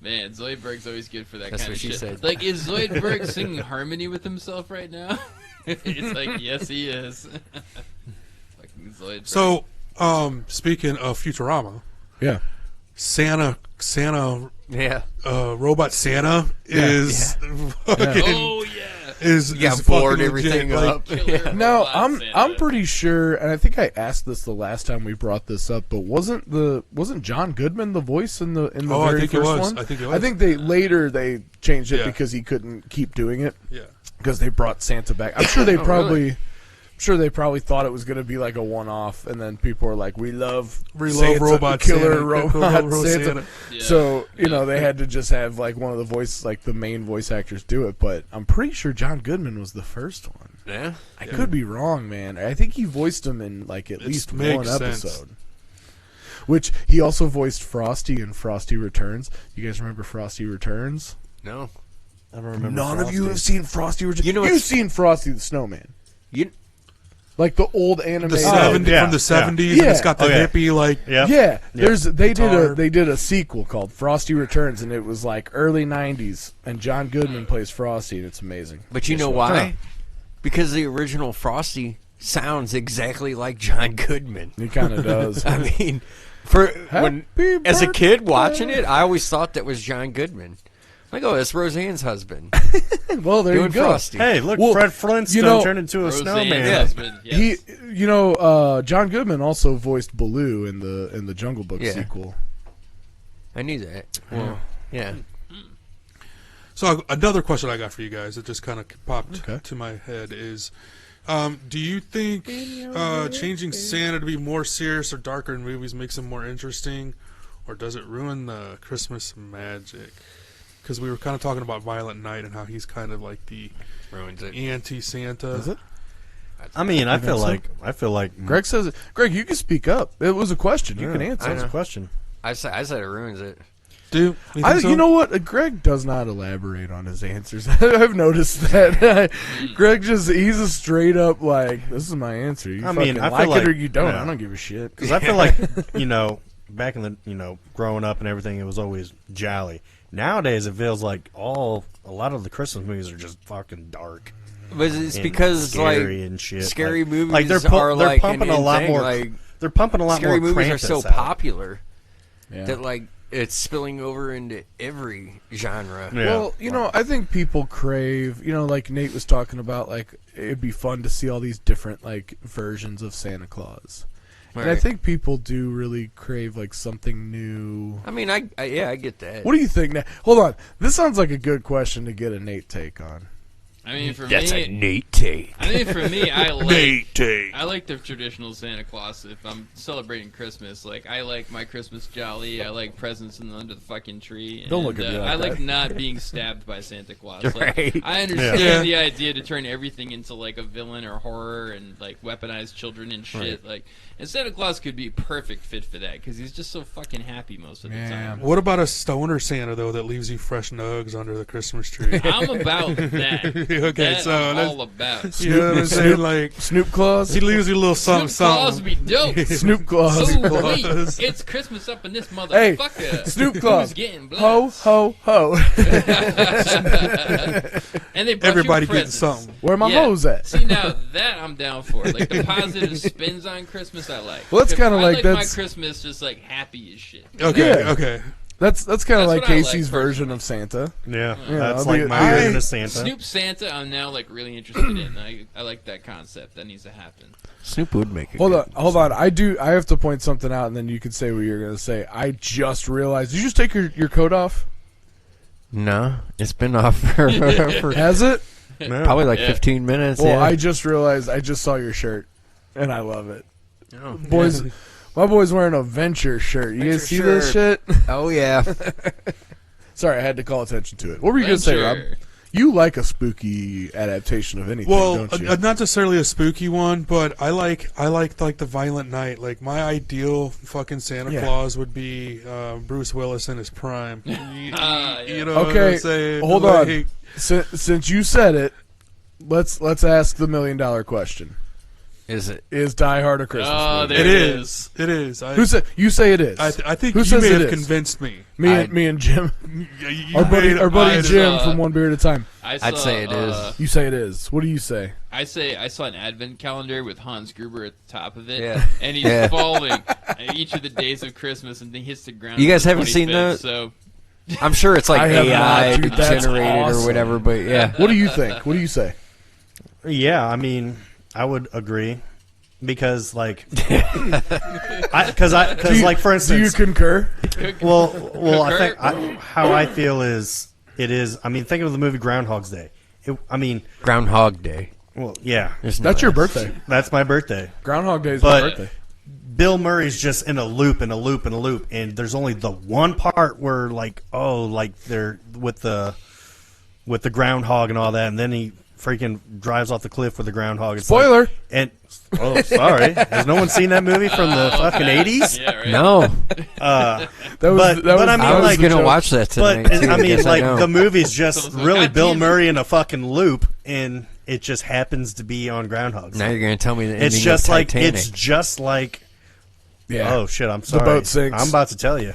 S4: Man, Zoidberg's always good for that
S5: That's
S4: kind
S5: what
S4: of
S5: she
S4: shit.
S5: said.
S4: Like, is Zoidberg singing harmony with himself right now? It's like, yes, he is. Fucking Zoidberg.
S1: So, speaking of Futurama,
S3: Yeah.
S1: Santa,
S5: Yeah.
S1: robot Santa is fucking
S4: oh yeah.
S1: is
S5: Yeah,
S1: is
S5: board
S1: fucking
S5: everything
S1: legit,
S5: up.
S4: Killer
S3: Now
S4: robot
S3: I'm
S4: Santa.
S3: pretty sure, and I think I asked this the last time we brought this up, but wasn't John Goodman the voice in the
S1: Oh, I
S3: very
S1: think it
S3: first
S1: was.
S3: one?
S1: I think it
S3: I
S1: was.
S3: think they changed it
S1: Yeah.
S3: because he couldn't keep doing it
S1: Yeah.
S3: because they brought Santa back. I'm sure they
S5: Oh,
S3: probably.
S5: really?
S3: I'm sure they probably thought it was going to be like a one-off, and then people were like, "We love
S1: robot
S3: killer
S1: Santa.
S3: robot
S1: Robot
S3: Santa."
S1: Santa.
S4: Yeah.
S3: So they had to just have like one of the the main voice actors do it. But I'm pretty sure John Goodman was the first one.
S5: Yeah.
S3: I could be wrong, man. I think he voiced him in like at least
S1: makes
S3: one
S1: sense.
S3: episode. Which he also voiced Frosty in Frosty Returns. You guys remember Frosty Returns?
S5: No.
S2: I don't remember.
S3: None of you
S2: Frosty.
S3: have seen Frosty Returns.
S5: You know
S3: You've
S5: what's-
S3: seen Frosty the Snowman,
S5: You.
S3: like the old anime.
S1: The
S2: Oh,
S1: 70
S2: yeah,
S1: from the
S2: yeah.
S1: 70s,
S3: Yeah.
S1: and it's got the
S2: Okay.
S1: hippie like.
S2: Yep.
S3: Yeah, they
S1: Guitar.
S3: did a sequel called Frosty Returns, and it was like early '90s, and John Goodman plays Frosty, and it's amazing.
S5: But you know why? Because the original Frosty sounds exactly like John Goodman.
S3: He kind of does.
S5: I mean, when
S3: Happy
S5: as a kid
S3: birthday.
S5: watching it, I always thought that was John Goodman. Like, oh, that's Roseanne's husband
S3: Well, there
S5: doing
S3: you go.
S5: Frosty.
S2: Hey, look,
S3: Well,
S2: Fred Flintstone
S3: you know-
S2: turned into a
S4: Roseanne's
S2: snowman.
S4: husband, yes.
S3: He, John Goodman also voiced Baloo in the Jungle Book
S5: Yeah.
S3: sequel.
S5: I knew that. Well, yeah.
S1: So another question I got for you guys that just kind of popped
S3: Okay.
S1: to my head is, do you think changing Santa to be more serious or darker in movies makes him more interesting, or does it ruin the Christmas magic? Because we were kind of talking about Violent Night and how he's kind of like the
S5: Ruins it.
S1: anti-Santa.
S3: Is it?
S2: I mean, I feel
S3: think so.
S2: like
S3: Greg says it. Greg, you can speak up. It was a question. You can answer.
S2: That's
S5: know.
S2: a question.
S5: I said it ruins it.
S1: You think so?
S3: You know what? Greg does not elaborate on his answers. I've noticed that. Greg he's a straight up like, this is my answer. You
S2: I mean,
S3: fucking
S2: I feel
S3: like
S2: like-
S3: it or you don't.
S2: yeah.
S3: I don't give a shit.
S2: Because I feel like, back in the, growing up and everything, it was always jolly. Nowadays, it feels like a lot of the Christmas movies are just fucking dark.
S5: But it's
S2: and
S5: because
S2: scary
S5: like
S2: and shit.
S5: scary movies
S2: like they're
S5: are like
S2: pumping
S5: an
S2: a lot
S5: thing.
S2: more.
S5: Like,
S2: they're pumping a lot
S5: scary
S2: more.
S5: movies are
S2: Krampus
S5: so
S2: out.
S5: popular
S3: Yeah.
S5: that like it's spilling over into every genre.
S2: Yeah.
S3: Well, I think people crave, like Nate was talking about, like it'd be fun to see all these different like versions of Santa Claus. And I
S5: Right.
S3: think people do really crave like something new.
S5: I mean, I get that.
S3: What do you think, Nate? Hold on. This sounds like a good question to get a Nate take on.
S4: I mean, for
S5: That's
S4: me,
S5: a neat take.
S4: I think for me, I like the traditional Santa Claus. If I'm celebrating Christmas, like I like my Christmas jolly. I like presents under the fucking tree.
S3: Don't look at me like
S4: I like
S3: that.
S4: not being stabbed by Santa Claus. Like,
S5: Right.
S4: I understand
S1: Yeah.
S4: the idea to turn everything into like a villain or horror and like weaponize children and shit. Like, and Santa Claus could be a perfect fit for that because he's just so fucking happy most of the time.
S1: What about a stoner Santa though that leaves you fresh nugs under the Christmas tree?
S4: I'm about that.
S1: Okay,
S4: That
S1: so
S4: I'm
S1: let's-
S4: all about.
S1: You know what I'm saying? Like
S3: Snoop Claus?
S1: he leaves you a little something,
S4: Snoop Claus would
S1: something.
S4: be dope.
S3: Snoop Claus.
S4: Sweet. It's Christmas up in this
S3: Hey,
S4: motherfucker.
S3: Snoop Claus.
S4: Who's getting
S3: Ho,
S4: blessed?
S3: ho, ho.
S4: And they brought
S1: Everybody
S4: you
S1: getting
S4: presents.
S1: something.
S3: Where my
S4: Yeah.
S3: hoes at?
S4: See, now that I'm down for. Like the positive spins on Christmas, I like.
S3: Well, that's kinda
S4: I
S3: like
S4: my
S3: that's-
S4: Christmas just like happy as shit.
S1: Okay,
S3: Yeah.
S1: okay.
S3: That's kind of
S4: That's
S3: like
S4: what I like
S3: Casey's version of Santa.
S2: Yeah,
S3: Yeah,
S2: that's
S3: I'll
S2: like
S3: be-
S2: my
S3: I-
S2: version of Santa.
S4: Snoop Santa, I'm now like really interested in. I like that concept. That needs to happen.
S5: Snoop would make it.
S3: Hold on. I have to point something out, and then you can say what you're going to say. I just realized. Did you just take your coat off?
S5: No, it's been off for
S3: Has it?
S2: No.
S5: probably like
S4: Yeah.
S5: 15 minutes.
S3: Well,
S5: yeah.
S3: I just realized. I just saw your shirt, and I love it.
S5: Oh.
S3: Boys, my boy's wearing a Venture shirt. You guys see this shit?
S5: Oh yeah.
S3: Sorry, I had to call attention to it. What were you going to say, Rob?
S4: Venture.
S3: You like a spooky adaptation of anything,
S1: Well,
S3: don't you?
S1: not necessarily a spooky one, but I like like the Violent Night. Like my ideal fucking Santa
S3: Yeah.
S1: Claus would be Bruce Willis in his prime.
S4: Yeah.
S1: You know what
S3: Okay,
S1: I'm saying?
S3: hold
S1: Like,
S3: on. Since you said it, let's ask the $1 million question:
S5: Is it?
S3: Is Die Hard a Christmas
S4: Oh,
S3: movie?
S4: there
S1: It
S4: it
S1: is. It is.
S3: Who said you say it is?
S1: I think
S3: Who
S1: you
S3: says
S1: may
S3: it
S1: have
S3: is?
S1: convinced me.
S3: Me and Jim,
S1: You
S3: our buddy
S1: made-
S3: Jim
S4: saw-
S3: from One Beer at a Time.
S5: I'd say it is.
S3: You say it is. What do you say?
S4: I say I saw an advent calendar with Hans Gruber at the top of it,
S5: Yeah.
S4: and he's
S5: Yeah.
S4: falling each of the days of Christmas, and then hits the ground.
S5: You guys
S4: on the
S5: haven't seen
S4: 25th,
S5: that?
S4: So
S5: I'm sure it's like
S3: I have
S5: AI
S3: not, dude, that's
S5: generated
S3: awesome.
S5: or whatever, but yeah.
S3: What do you think? What do you say?
S2: Yeah, I mean, I would agree because, like, because like for
S3: Do you
S2: instance,
S3: concur?
S2: well, I think how I feel is it is. I mean, think of the movie Groundhog's Day. I mean,
S5: Groundhog Day.
S2: well, yeah,
S5: There's no
S3: That's your
S5: S.
S3: birthday.
S2: that's my birthday.
S3: Groundhog Day is my
S2: But-
S3: birthday.
S2: Bill Murray's just in a loop and a loop and a loop, and there's only the one part where like they're with the groundhog and all that, and then he freaking drives off the cliff with the groundhog. It's
S3: Spoiler.
S2: Like, and sorry, has no one seen that movie from the fucking 80s?
S4: yeah, right.
S5: No,
S3: That was.
S2: But-
S3: that
S2: but
S3: was
S2: I mean,
S5: I was
S2: like-
S5: gonna
S3: joke.
S5: watch that
S2: But
S5: tonight. too.
S2: I mean,
S5: guess
S2: like
S5: don't.
S2: the movie's just
S4: So it's like,
S2: really
S4: God
S2: Bill
S4: damn it.
S2: Murray in a fucking loop, and it just happens to be on Groundhog's
S5: Now
S2: Day.
S5: you're gonna tell me the ending
S2: It's just
S5: of
S2: like
S5: Titanic.
S2: it's just like.
S3: Yeah.
S2: Oh shit! I'm sorry.
S3: boat sinks.
S2: I'm about to tell you.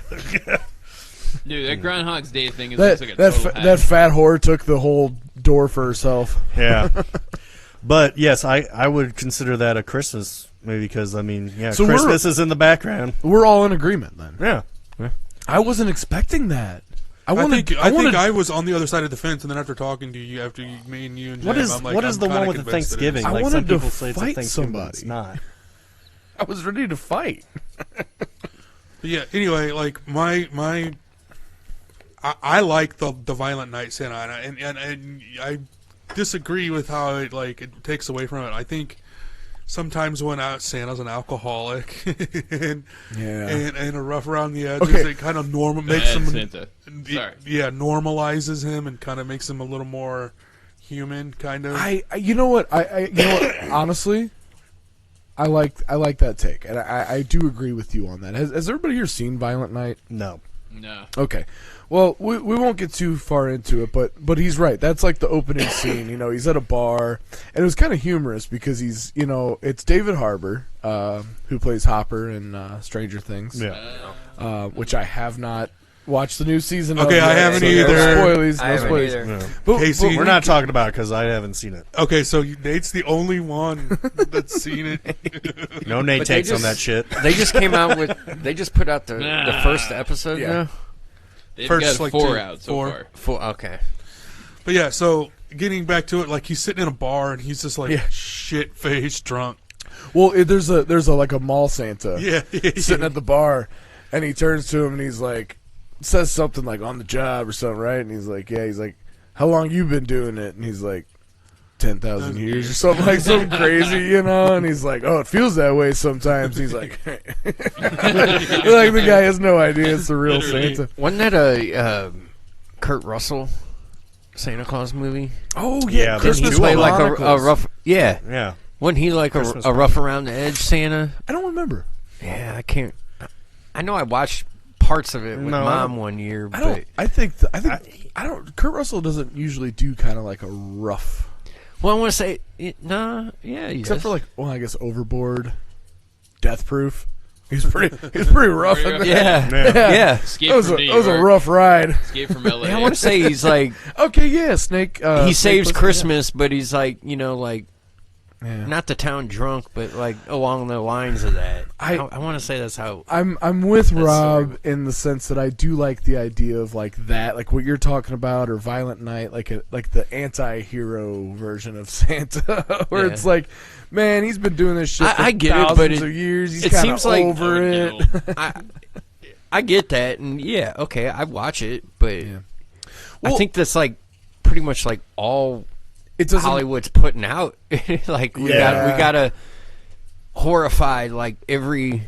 S4: Dude, that Groundhog's Day thing is
S3: That
S4: just like a total hack.
S3: that fat whore took the whole door for herself.
S2: Yeah. But yes, I would consider that a Christmas movie because I mean, yeah,
S3: So
S2: Christmas is in the background.
S3: We're all in agreement then.
S2: Yeah.
S3: I wasn't expecting that.
S1: I
S3: wanted.
S1: think
S3: wanted,
S1: I was on the other side of the fence, and then after talking to you, after me and you and
S2: What
S1: Jim,
S2: is
S1: I'm like,
S2: what is
S1: I'm
S2: the
S1: kinda
S2: one with the
S1: convinced that it is.
S2: Thanksgiving?
S3: I
S2: Like some
S3: wanted to
S2: people say it's a
S3: fight
S2: Thanksgiving, but it's
S3: somebody.
S2: not.
S3: I was ready to fight.
S1: But yeah. Anyway, like I like the Violent Night Santa, and I disagree with how it takes away from it. I think sometimes when Santa's an alcoholic and a rough around the edges,
S3: Okay.
S1: it kind of makes him
S4: Santa. Sorry.
S1: yeah, normalizes him and kind of makes him a little more human, kind of.
S3: You know what? Honestly, I like that take, and I do agree with you on that. Has everybody here seen Violent Night?
S2: No.
S4: No.
S3: Okay. Well, we won't get too far into it, but he's right. That's like the opening scene. He's at a bar, and it was kind of humorous because he's, it's David Harbour, who plays Hopper in Stranger Things,
S2: Yeah.
S3: which I have not watch the new season.
S1: Okay,
S3: of
S1: I
S3: it,
S1: haven't
S3: so
S1: either.
S3: No spoilies.
S5: I
S3: No
S5: haven't
S3: spoilies.
S5: either.
S2: No.
S3: But,
S1: Casey,
S2: We're not talking about it because I haven't seen it.
S1: Okay, so Nate's the only one that's seen it.
S2: No Nate
S5: But they
S2: takes on
S5: just-
S2: that shit.
S5: They just came out with. They just put out the first episode.
S3: Yeah.
S5: now?
S4: They've
S1: First,
S4: got
S1: like,
S4: 4
S1: two-
S4: out so
S1: four.
S4: far.
S5: Full, okay.
S1: But yeah, so getting back to it, like he's sitting in a bar and he's just like
S3: Yeah.
S1: shit faced drunk.
S3: Well, there's a like a mall Santa
S1: Yeah,
S3: sitting at the bar, and he turns to him and he's like, says something like on the job or something, right? And he's like, how long you been doing it? And he's like, 10,000 years or something like something crazy, you know? And he's like, oh, it feels that way sometimes. He's like, like the guy has no idea it's the real
S4: Literally.
S3: Santa.
S5: Wasn't that a Kurt Russell Santa Claus movie?
S3: Oh
S2: Yeah,
S3: yeah,
S2: there's
S5: Didn't he
S2: two
S5: play
S2: of
S5: like a
S3: Chronicles.
S5: rough? Yeah.
S2: Yeah.
S5: Wasn't he like
S2: Christmas
S5: a rough around the edge Santa?
S3: I don't remember.
S5: Yeah, I can't. I know I watched parts of it with
S2: No,
S5: Mom one year,
S3: I
S5: but
S3: don't. I think I don't. Kurt Russell doesn't usually do kind of like a rough,
S5: well, I want to say nah. Yeah, he
S3: except
S5: does.
S3: for like, well, I guess Overboard, Death Proof. He's pretty rough in that.
S5: yeah,
S2: Yeah.
S5: yeah.
S4: Escape
S3: That was,
S4: from
S3: a,
S4: New
S3: that was a
S4: York.
S3: rough ride.
S4: Escape from LA.
S5: Yeah, I want to say he's like
S3: Okay, yeah, Snake.
S5: he
S3: Snake
S5: saves
S3: Plissken,
S5: Christmas, but he's like like
S3: Yeah.
S5: not the town drunk, but like along the lines of that.
S3: I-
S5: I want to say that's how.
S3: I'm with
S5: That's
S3: Rob in the sense that I do like the idea of like that, like what you're talking about, or Violent Night, like the anti-hero version of Santa, where
S5: Yeah.
S3: it's like, man, he's been doing this shit for
S5: I get it,
S3: thousands
S5: but
S3: of years. He's
S5: it
S3: kind
S5: seems
S3: of
S5: like-
S3: over it.
S5: I get that, and yeah, okay, I watch it, but
S3: Yeah.
S5: I
S3: Well-
S5: think that's like pretty much like all
S3: It doesn't.
S5: Hollywood's putting out. Like we
S3: Yeah.
S5: got to horrify like every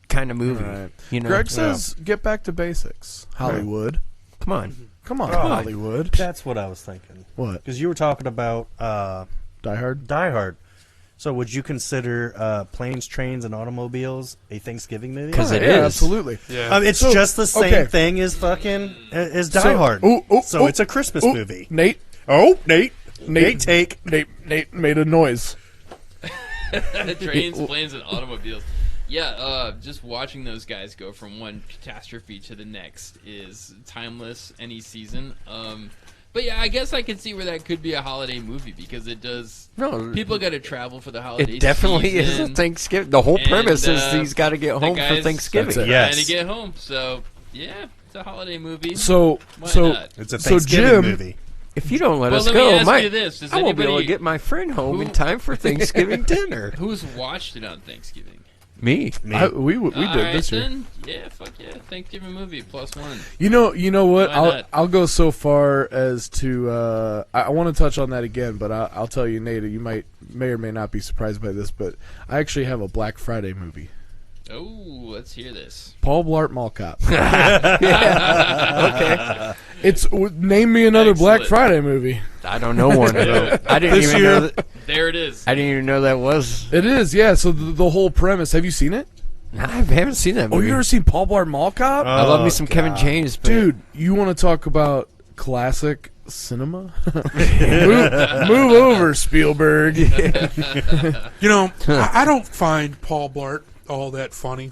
S5: kind of movie.
S3: Right.
S5: You know,
S3: Greg says, "Get back to basics, Hollywood.
S5: come on.
S3: Come on,
S2: Oh.
S3: Hollywood.
S2: That's what I was thinking.
S3: What?
S2: Because you were talking about
S3: Die Hard?
S2: Die Hard. So would you consider Planes, Trains, and Automobiles a Thanksgiving movie?
S5: 'Cause it
S3: yeah,
S5: is.
S3: absolutely.
S1: yeah.
S2: It's
S3: So,
S2: just the same
S3: okay.
S2: thing as fucking as Die
S3: So-
S2: Hard. So it's a Christmas movie.
S3: Nate,
S2: Nate, take.
S3: Nate made a noise.
S4: Trains, planes, and automobiles. Yeah, just watching those guys go from one catastrophe to the next is timeless any season. But yeah, I guess I can see where that could be a holiday movie because it does.
S5: No,
S4: People got to travel for the holiday.
S5: it definitely is a
S4: season.
S5: Thanksgiving. The whole
S4: And,
S5: premise is he's got to get
S4: the
S5: home for
S4: guys-
S5: Thanksgiving.
S3: That's it.
S2: Yes.
S4: Trying to get home. So yeah, it's a holiday movie.
S3: So,
S4: Why
S3: so
S4: not?
S2: It's a
S3: So
S2: Thanksgiving
S3: Jim-
S2: movie.
S5: If you don't let
S4: Well,
S5: us
S4: let me
S5: go,
S4: ask you this: Does
S5: I won't be able to
S4: anybody
S5: get my friend home in
S4: who-
S5: time for Thanksgiving dinner.
S4: who's watched it on Thanksgiving?
S5: Me.
S2: Me.
S3: we did
S4: Alright,
S3: this year.
S4: then. Yeah, fuck yeah, Thanksgiving movie +1.
S3: You know what?
S4: Why not?
S3: I'll go so far as to I want to touch on that again, but I'll tell you, Nate, you may or may not be surprised by this, but I actually have a Black Friday movie.
S4: Oh, let's hear this.
S3: Paul Blart Mall Cop.
S5: Okay.
S3: Name me another Black
S4: Excellent.
S3: Friday movie.
S5: I don't know one of those. I didn't
S1: This
S5: even
S1: year-
S5: know that.
S4: There it is.
S5: I didn't even know that was.
S3: It is, yeah. So the whole premise. Have you seen it?
S5: I haven't seen that
S3: Oh,
S5: movie.
S3: you never seen Paul Blart Mall Cop?
S5: I love me
S2: Oh,
S5: some Kevin
S2: God.
S5: James, but
S3: Dude, you want to talk about classic cinema? move over, Spielberg.
S1: You know, I don't find Paul Blart all that funny.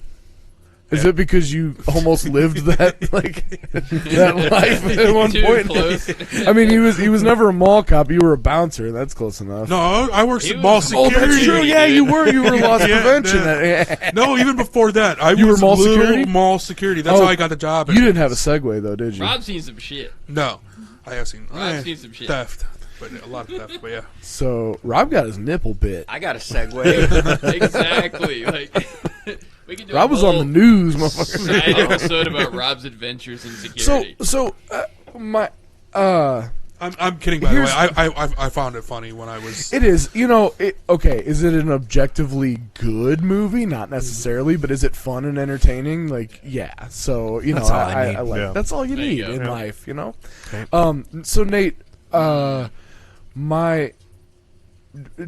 S3: Is it because you almost lived that that life at one
S4: Too
S3: point?
S4: close.
S3: I mean, he was never a mall cop. You were a bouncer. That's close enough.
S1: No, I worked
S4: He
S1: at mall
S4: was-
S3: Oh,
S1: security.
S3: that's true. Yeah, you were. You were loss
S1: Yeah,
S3: prevention.
S1: No, even before that, I
S3: You were
S1: was
S3: mall
S1: little
S3: security?
S1: mall security. That's
S3: Oh,
S1: how I got the job.
S3: You didn't have a Segway though, did you?
S4: Rob's seen some shit.
S1: No, I have seen.
S4: Rob's seen some shit.
S1: Theft, but a lot of theft. But yeah,
S3: So Rob got his nipple bit.
S5: I got a segue.
S4: Exactly. Like we could do
S3: Rob
S4: a
S3: was on the
S4: whole
S3: news, motherfucker.
S4: side episode about Rob's adventures in security.
S1: I'm kidding. By the way,
S3: Here's-
S1: I found it funny when I was.
S3: It is, okay, is it an objectively good movie? Not necessarily, but is it fun and entertaining? Like, yeah. So,
S5: That's all I need.
S3: I like
S2: Yeah.
S3: that's all you
S4: There you
S3: need
S4: go.
S3: in life, So Nate, my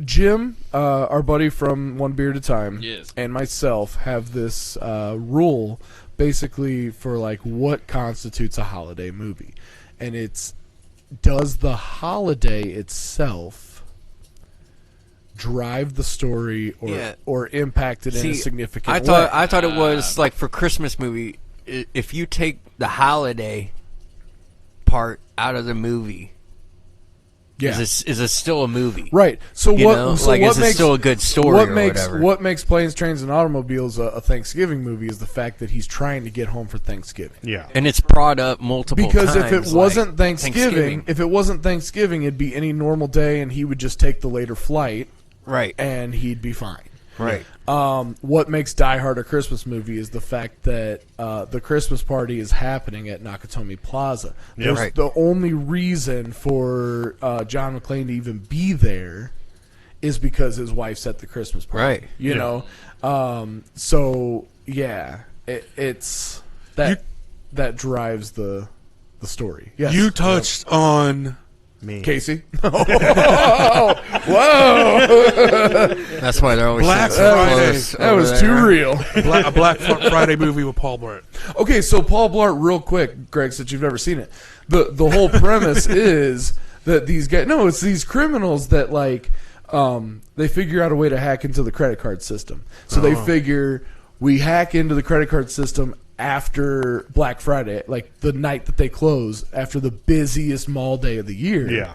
S3: Jim, our buddy from One Beer at a Time,
S4: Yes.
S3: and myself have this rule basically for like what constitutes a holiday movie. And it's, does the holiday itself drive the story or impact it in a significant way?
S5: I thought it was like for Christmas movie. If you take the holiday part out of the movie.
S3: Yeah.
S5: Is it still a movie?
S3: Right. So
S5: You
S3: what?
S5: know?
S3: So
S5: Like,
S3: what
S5: is it
S3: makes
S5: still a good story
S3: What
S5: or
S3: makes
S5: whatever?
S3: what makes Planes, Trains, and Automobiles a Thanksgiving movie is the fact that he's trying to get home for Thanksgiving.
S2: Yeah.
S5: And it's brought up multiple
S3: Because
S5: times.
S3: if it wasn't
S5: like,
S3: Thanksgiving, it'd be any normal day, and he would just take the later flight,
S5: right,
S3: and he'd be fine.
S5: right,
S3: What makes Die Hard a Christmas movie is the fact that the Christmas party is happening at Nakatomi Plaza.
S2: Yeah.
S3: There's
S5: Right.
S3: the only reason for John McClane to even be there is because his wife's at the Christmas party.
S5: Right.
S3: You know? So, yeah, it's that that drives the story. Yes.
S1: You touched on
S2: Me.
S3: Casey? Whoa!
S5: that's why they're always
S1: Black
S5: so
S1: Friday.
S5: close
S3: That
S5: over
S3: was
S5: there.
S3: too real.
S1: a Black Friday movie with Paul Blart.
S3: Okay, so Paul Blart, real quick, Greg, since you've never seen it, the whole premise is that these guys, no, it's these criminals that like, they figure out a way to hack into the credit card system. So they figure we hack into the credit card system after Black Friday, like the night that they close, after the busiest mall day of the year.
S2: Yeah.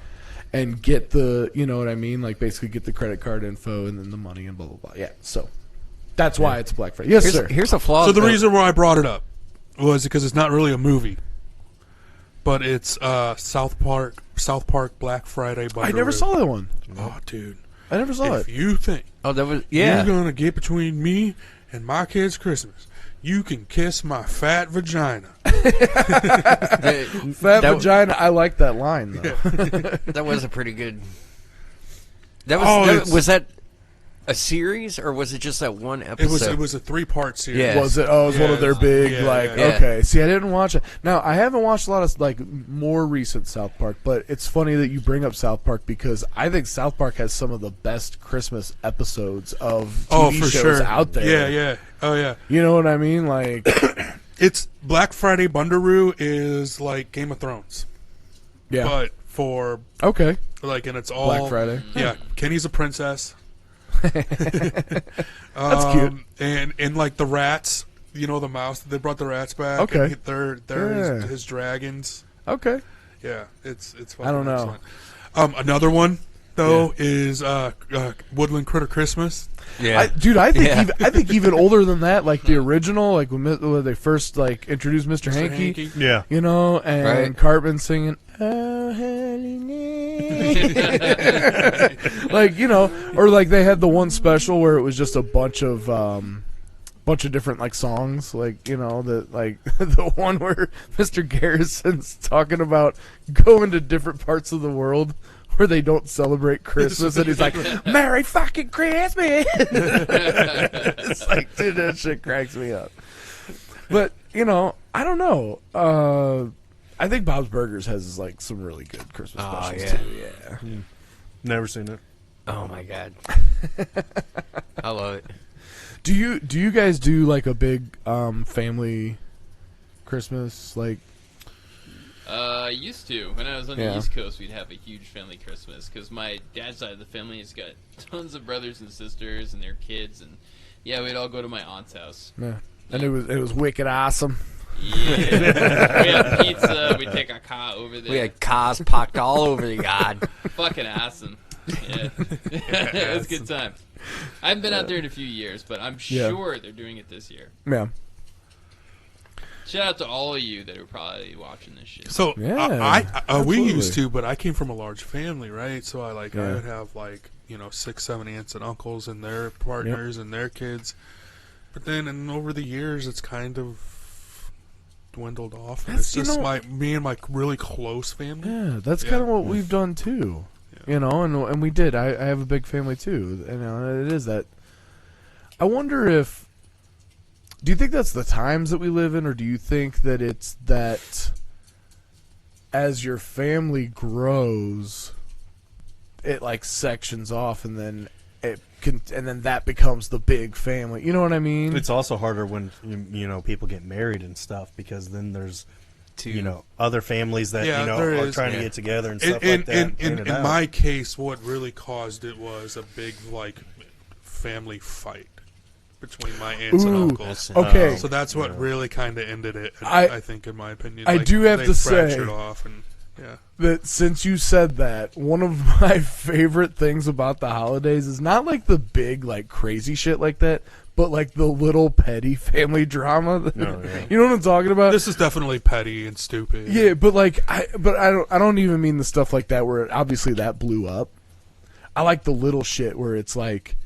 S3: And get the, you know what I mean? Like basically get the credit card info and then the money and blah, blah, blah. Yeah, so that's why it's Black Friday. Yes, sir.
S5: Here's a flaw.
S1: So the reason why I brought it up was because it's not really a movie, but it's South Park Black Friday.
S3: I never saw that one.
S1: Oh, dude!
S3: I never saw
S1: If
S3: it.
S1: you think
S5: Oh, that was yeah.
S1: you're gonna get between me and my kid's Christmas, you can kiss my fat vagina.
S3: Fat vagina. I like that line though.
S5: That was a pretty good. That
S1: Oh,
S5: was that a series or was it just that one episode?
S1: It was a 3-part series.
S5: Yeah.
S3: Was it? Oh, it was one of their big
S1: yeah,
S3: like.
S1: yeah.
S3: Okay, see, I didn't watch it. Now I haven't watched a lot of like more recent South Park, but it's funny that you bring up South Park because I think South Park has some of the best Christmas episodes of TV
S1: for
S3: shows
S1: sure.
S3: out there.
S1: Yeah, yeah. Oh, yeah.
S3: You know what I mean? Like,
S1: It's Black Friday Bundaroo is like Game of Thrones,
S3: yeah.
S1: but for
S3: Okay.
S1: like, and it's all
S3: Black Friday.
S1: Yeah, Kenny's a princess.
S3: That's cute.
S1: And like the rats, you know, the mouse. They brought the rats back.
S3: Okay.
S1: and they're
S3: Yeah.
S1: his dragons.
S3: Okay.
S1: Yeah, it's fucking
S3: I don't know.
S1: excellent. Another one though is Woodland Critter Christmas.
S5: yeah.
S3: I think even older than that, like the original, like when they first like introduced Mr. Hanky.
S2: Yeah.
S3: You know, and
S5: Right.
S3: Cartman singing, "Oh, Holy Night." Like, you know, or like they had the one special where it was just a bunch of different like songs, like, you know, that like the one where Mr. Garrison's talking about going to different parts of the world where they don't celebrate Christmas, and he's like, "Merry fucking Christmas!" It's like, dude, that shit cracks me up. But you know, I don't know. I think Bob's Burgers has like some really good Christmas
S5: Oh,
S3: specials
S5: yeah.
S3: too. Yeah.
S2: Never seen it.
S5: Oh my god. I love it.
S3: Do you guys do like a big family Christmas? Like,
S4: Used to. When I was on the
S3: Yeah.
S4: East Coast, we'd have a huge family Christmas because my dad's side of the family has got tons of brothers and sisters and their kids, and yeah, we'd all go to my aunt's house.
S3: yeah. And it was wicked awesome.
S4: Yeah, we had pizza. We'd take a car over there.
S5: We had cars parked all over the yard.
S4: Fucking awesome. Yeah, it was a good time. I haven't been out there in a few years, but I'm
S3: Yeah.
S4: sure they're doing it this year.
S3: Yeah.
S4: Shout out to all of you that are probably watching this shit.
S1: So
S3: Yeah,
S1: we
S3: absolutely.
S1: used to, but I came from a large family, right? So I
S3: Yeah.
S1: would have 6, 7 aunts and uncles and their partners and their kids. But then, and over the years, it's kind of dwindled off. And it's
S3: That's- you
S1: just
S3: know-
S1: me and my really close family.
S3: Yeah, that's
S1: Yeah.
S3: kind of what we've done too.
S1: Yeah.
S3: You know, and we did. I have a big family too. You know, it is that. I wonder if. Do you think that's the times that we live in, or do you think that it's that as your family grows, it like sections off, and then and then that becomes the big family? You know what I mean?
S2: It's also harder when you know people get married and stuff because then there's other families that
S1: Yeah,
S2: you know
S1: there
S2: are
S1: is.
S2: trying to
S1: Yeah.
S2: get together and stuff like that.
S1: In my case, what really caused it was a big family fight. between my aunts and uncles.
S3: Okay.
S1: So that's what really kind of ended it,
S3: I
S1: think, in my opinion.
S3: I do have
S1: they
S3: to say
S1: fractured off and, yeah.
S3: that since you said that, one of my favorite things about the holidays is not like the big, like, crazy shit like that, but like the little petty family drama. You know what I'm talking about?
S1: This is definitely petty and stupid.
S3: Yeah, but like, I don't even mean the stuff like that where obviously that blew up. I like the little shit where it's like,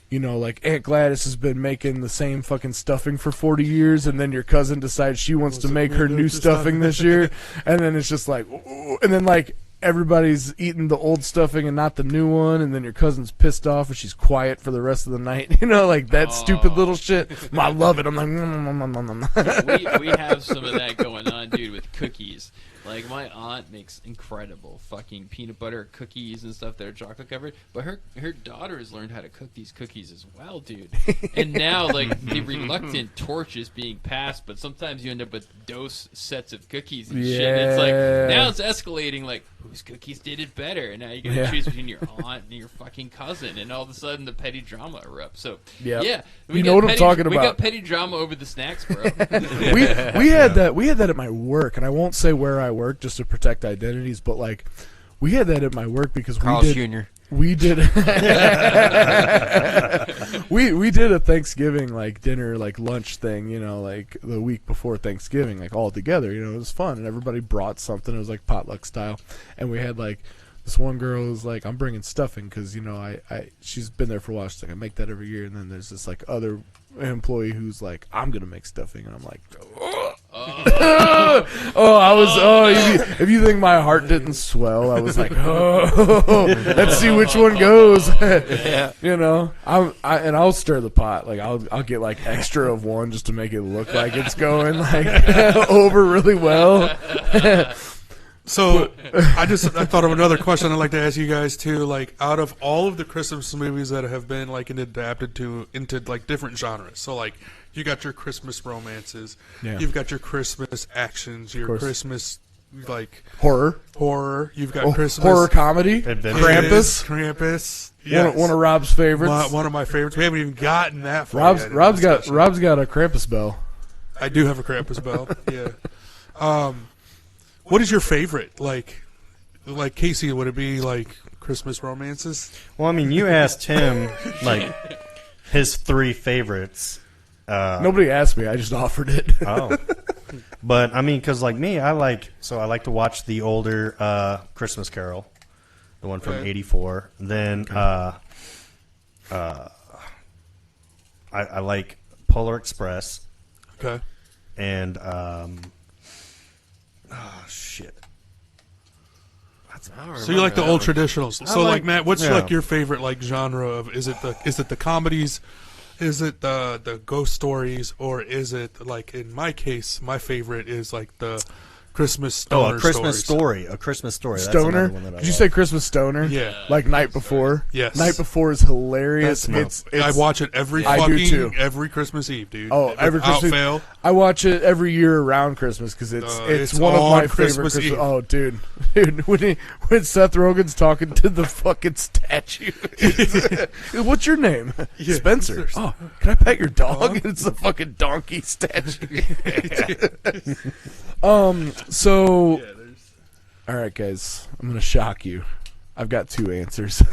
S3: you know, like Aunt Gladys has been making the same fucking stuffing for 40 years, and then your cousin decides she wants to make her new stuffing this year, and then it's just like, ooh, and then like everybody's eating the old stuffing and not the new one, and then your cousin's pissed off and she's quiet for the rest of the night. You know, like that stupid little shit. I love it. I'm like,
S4: we have some of that going on, dude, with cookies. Like, my aunt makes incredible fucking peanut butter cookies and stuff that are chocolate covered, but her daughter has learned how to cook these cookies as well, dude. And now, like, the reluctant torch is being passed, but sometimes you end up with dose sets of cookies and shit. And it's like, now it's escalating, like, whose cookies did it better? And now you gotta choose between your aunt and your fucking cousin, and all of a sudden the petty drama erupts. So, yeah.
S3: You know what I'm talking about.
S4: We got petty drama over the snacks, bro.
S3: We had that at my work, and I won't say where I work just to protect identities, but like we had that at my work because
S5: Carl Jr.
S3: We did we did a Thanksgiving like dinner, like lunch thing, you know, like the week before Thanksgiving, like all together, you know. It was fun and everybody brought something. It was like potluck style, and we had like this one girl was like, I'm bringing stuffing because, you know, I she's been there for a while. She's like, I make that every year. And then there's this like other employee who's like, I'm gonna make stuffing, and I'm like, if you think my heart didn't swell, I was like, let's see which one goes. You know, I'll stir the pot. Like I'll get like extra of one just to make it look like it's going like over really well.
S1: So I thought of another question I'd like to ask you guys too. Like, out of all of the Christmas movies that have been like adapted into like different genres, so like you got your Christmas romances, you've got your Christmas actions, your Christmas like
S3: horror.
S1: You've got Christmas
S3: horror comedy,
S1: Krampus. Yes.
S3: One of Rob's favorites.
S1: One of my favorites. We haven't even gotten that far.
S3: Rob's got a Krampus bell.
S1: I do have a Krampus bell. Yeah. What is your favorite? Like Casey, would it be like Christmas romances?
S2: Well, I mean, you asked him like his 3 favorites.
S3: Nobody asked me. I just offered it.
S2: Oh, but I mean, because like me, I like to watch the older Christmas Carol, the one from '84. Then I like Polar Express.
S1: Okay.
S2: And shit.
S1: So you like the old traditionals. So like Matt, what's like your favorite like genre of? Is it the comedies? Is it the ghost stories, or is it like in my case, my favorite is like the Christmas stoner
S2: a Christmas
S1: stories.
S2: A Christmas story.
S3: Stoner?
S2: That's one that I
S3: Did you
S2: love.
S3: say Christmas stoner?
S1: Yeah.
S3: Like Night Before?
S1: Yes.
S3: Night Before is hilarious.
S1: I watch it every every Christmas Eve, dude.
S3: Oh, every Christmas
S1: fail.
S3: I watch it every year around Christmas because it's one of my favorite Christmas. Oh, dude, when Seth Rogen's talking to the fucking statue, what's your name?
S1: Yeah.
S3: Spencer. Oh, can I pet your dog? It's a fucking donkey statue. So, all right, guys, I'm gonna shock you. I've got 2 answers.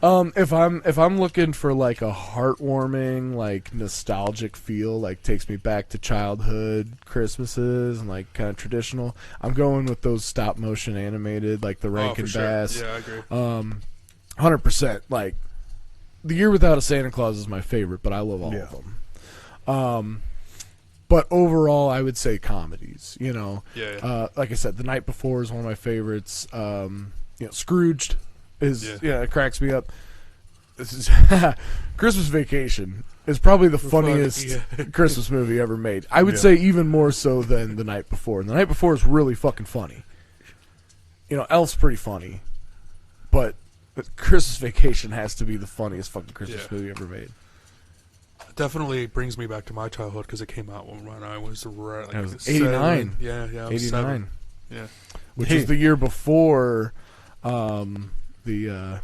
S3: If I'm looking for like a heartwarming, like nostalgic feel, like takes me back to childhood Christmases and like kind of traditional, I'm going with those stop motion animated, like the Rankin Bass.
S1: Sure. Yeah, I agree.
S3: 100%. Like The Year Without a Santa Claus is my favorite, but I love all of them. But overall, I would say comedies. You know, like I said, The Night Before is one of my favorites. Scrooged is it cracks me up. This is Christmas Vacation is probably the funniest Christmas movie ever made. I would say even more so than The Night Before. And The Night Before is really fucking funny. You know, Elf's pretty funny, but Christmas Vacation has to be the funniest fucking Christmas movie ever made.
S1: Definitely brings me back to my childhood because it came out when I was like
S3: I was 89.
S1: Yeah, I was
S3: 89.
S1: 7. Yeah,
S3: which is the year before the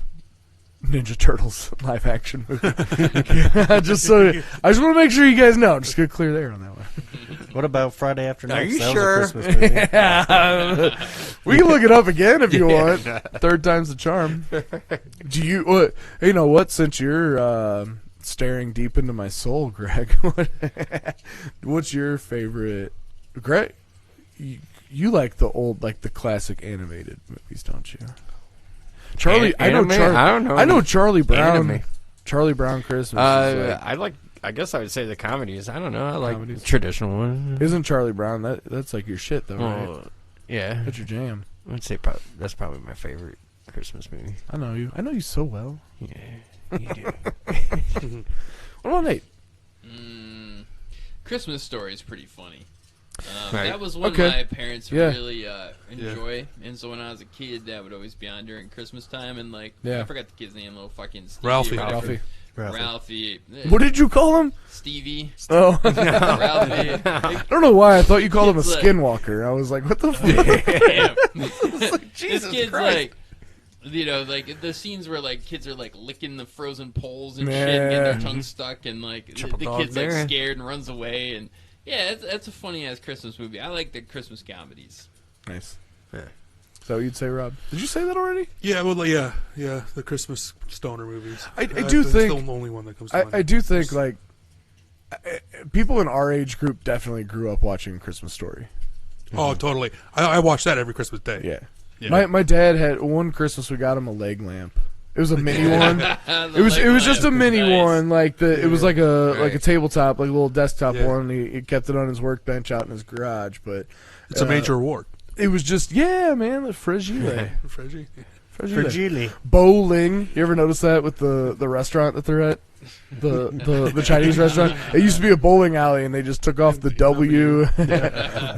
S3: Ninja Turtles live action movie. I just want to make sure you guys know. I'm just gonna clear the air on that one.
S2: What about Friday After Next?
S5: Are you
S2: That
S5: sure?
S2: was a Christmas movie.
S3: We can look it up again if you want. Third time's the charm. Do you? What? You know what? Since you're staring deep into my soul, Greg, what's your favorite? Greg, you like the old, like the classic animated movies, don't you? Charlie, I know.
S5: I don't know.
S3: I know Charlie Brown.
S5: Anime.
S3: Charlie Brown Christmas. Is like,
S5: I guess I would say the comedies. I don't know. I like
S3: Comedies.
S5: traditional ones.
S3: isn't Charlie Brown that's like your shit though, right?
S5: Oh, yeah.
S3: That's your jam.
S5: I'd say that's probably my favorite Christmas movie.
S3: I know you. I know you so well.
S5: Yeah, you do.
S3: What about Nate?
S4: Christmas Story is pretty funny.
S5: Right.
S4: That was one
S3: Okay.
S4: my parents
S3: Yeah.
S4: really enjoy, and so when I was a kid, that would always be on during Christmas time. And like,
S3: Yeah.
S4: I forgot the kid's name, little fucking Stevie
S1: Ralphie.
S4: or whatever.
S3: Ralphie.
S4: Ralphie.
S3: What did you call him?
S4: Stevie.
S3: Oh,
S4: Ralphie.
S3: I don't know why. I thought you called him a
S4: It's like-
S3: skinwalker. I was like, what the fuck?
S4: This kid's like, you know, like the scenes where like kids are like licking the frozen poles and shit, and getting their tongue stuck, and like the
S5: Triple dog
S4: kid's like
S5: there.
S4: scared and runs away, and yeah, it's a funny ass Christmas movie. I like the Christmas comedies.
S3: Nice.
S5: Yeah.
S3: Is that what you'd say, Rob? Did you say that already?
S1: Yeah, well, yeah, the Christmas stoner movies.
S3: I do
S1: That's
S3: think-
S1: the only one that comes to mind.
S3: I do think like people in our age group definitely grew up watching Christmas Story.
S1: Oh, totally. I watch that every Christmas day.
S3: Yeah.
S1: Yeah.
S3: My dad had one Christmas. We got him a leg lamp. It was a mini one. It was just a mini one. Like it was like a tabletop, like a little desktop
S1: Yeah.
S3: one. He kept it on his workbench out in his garage. But
S1: It's a major award.
S3: it was just man, the fragile.
S1: Fragile.
S2: Fragile.
S3: Bowling. You ever notice that with the restaurant that they're at? The Chinese restaurant. It used to be a bowling alley, and they just took off the W.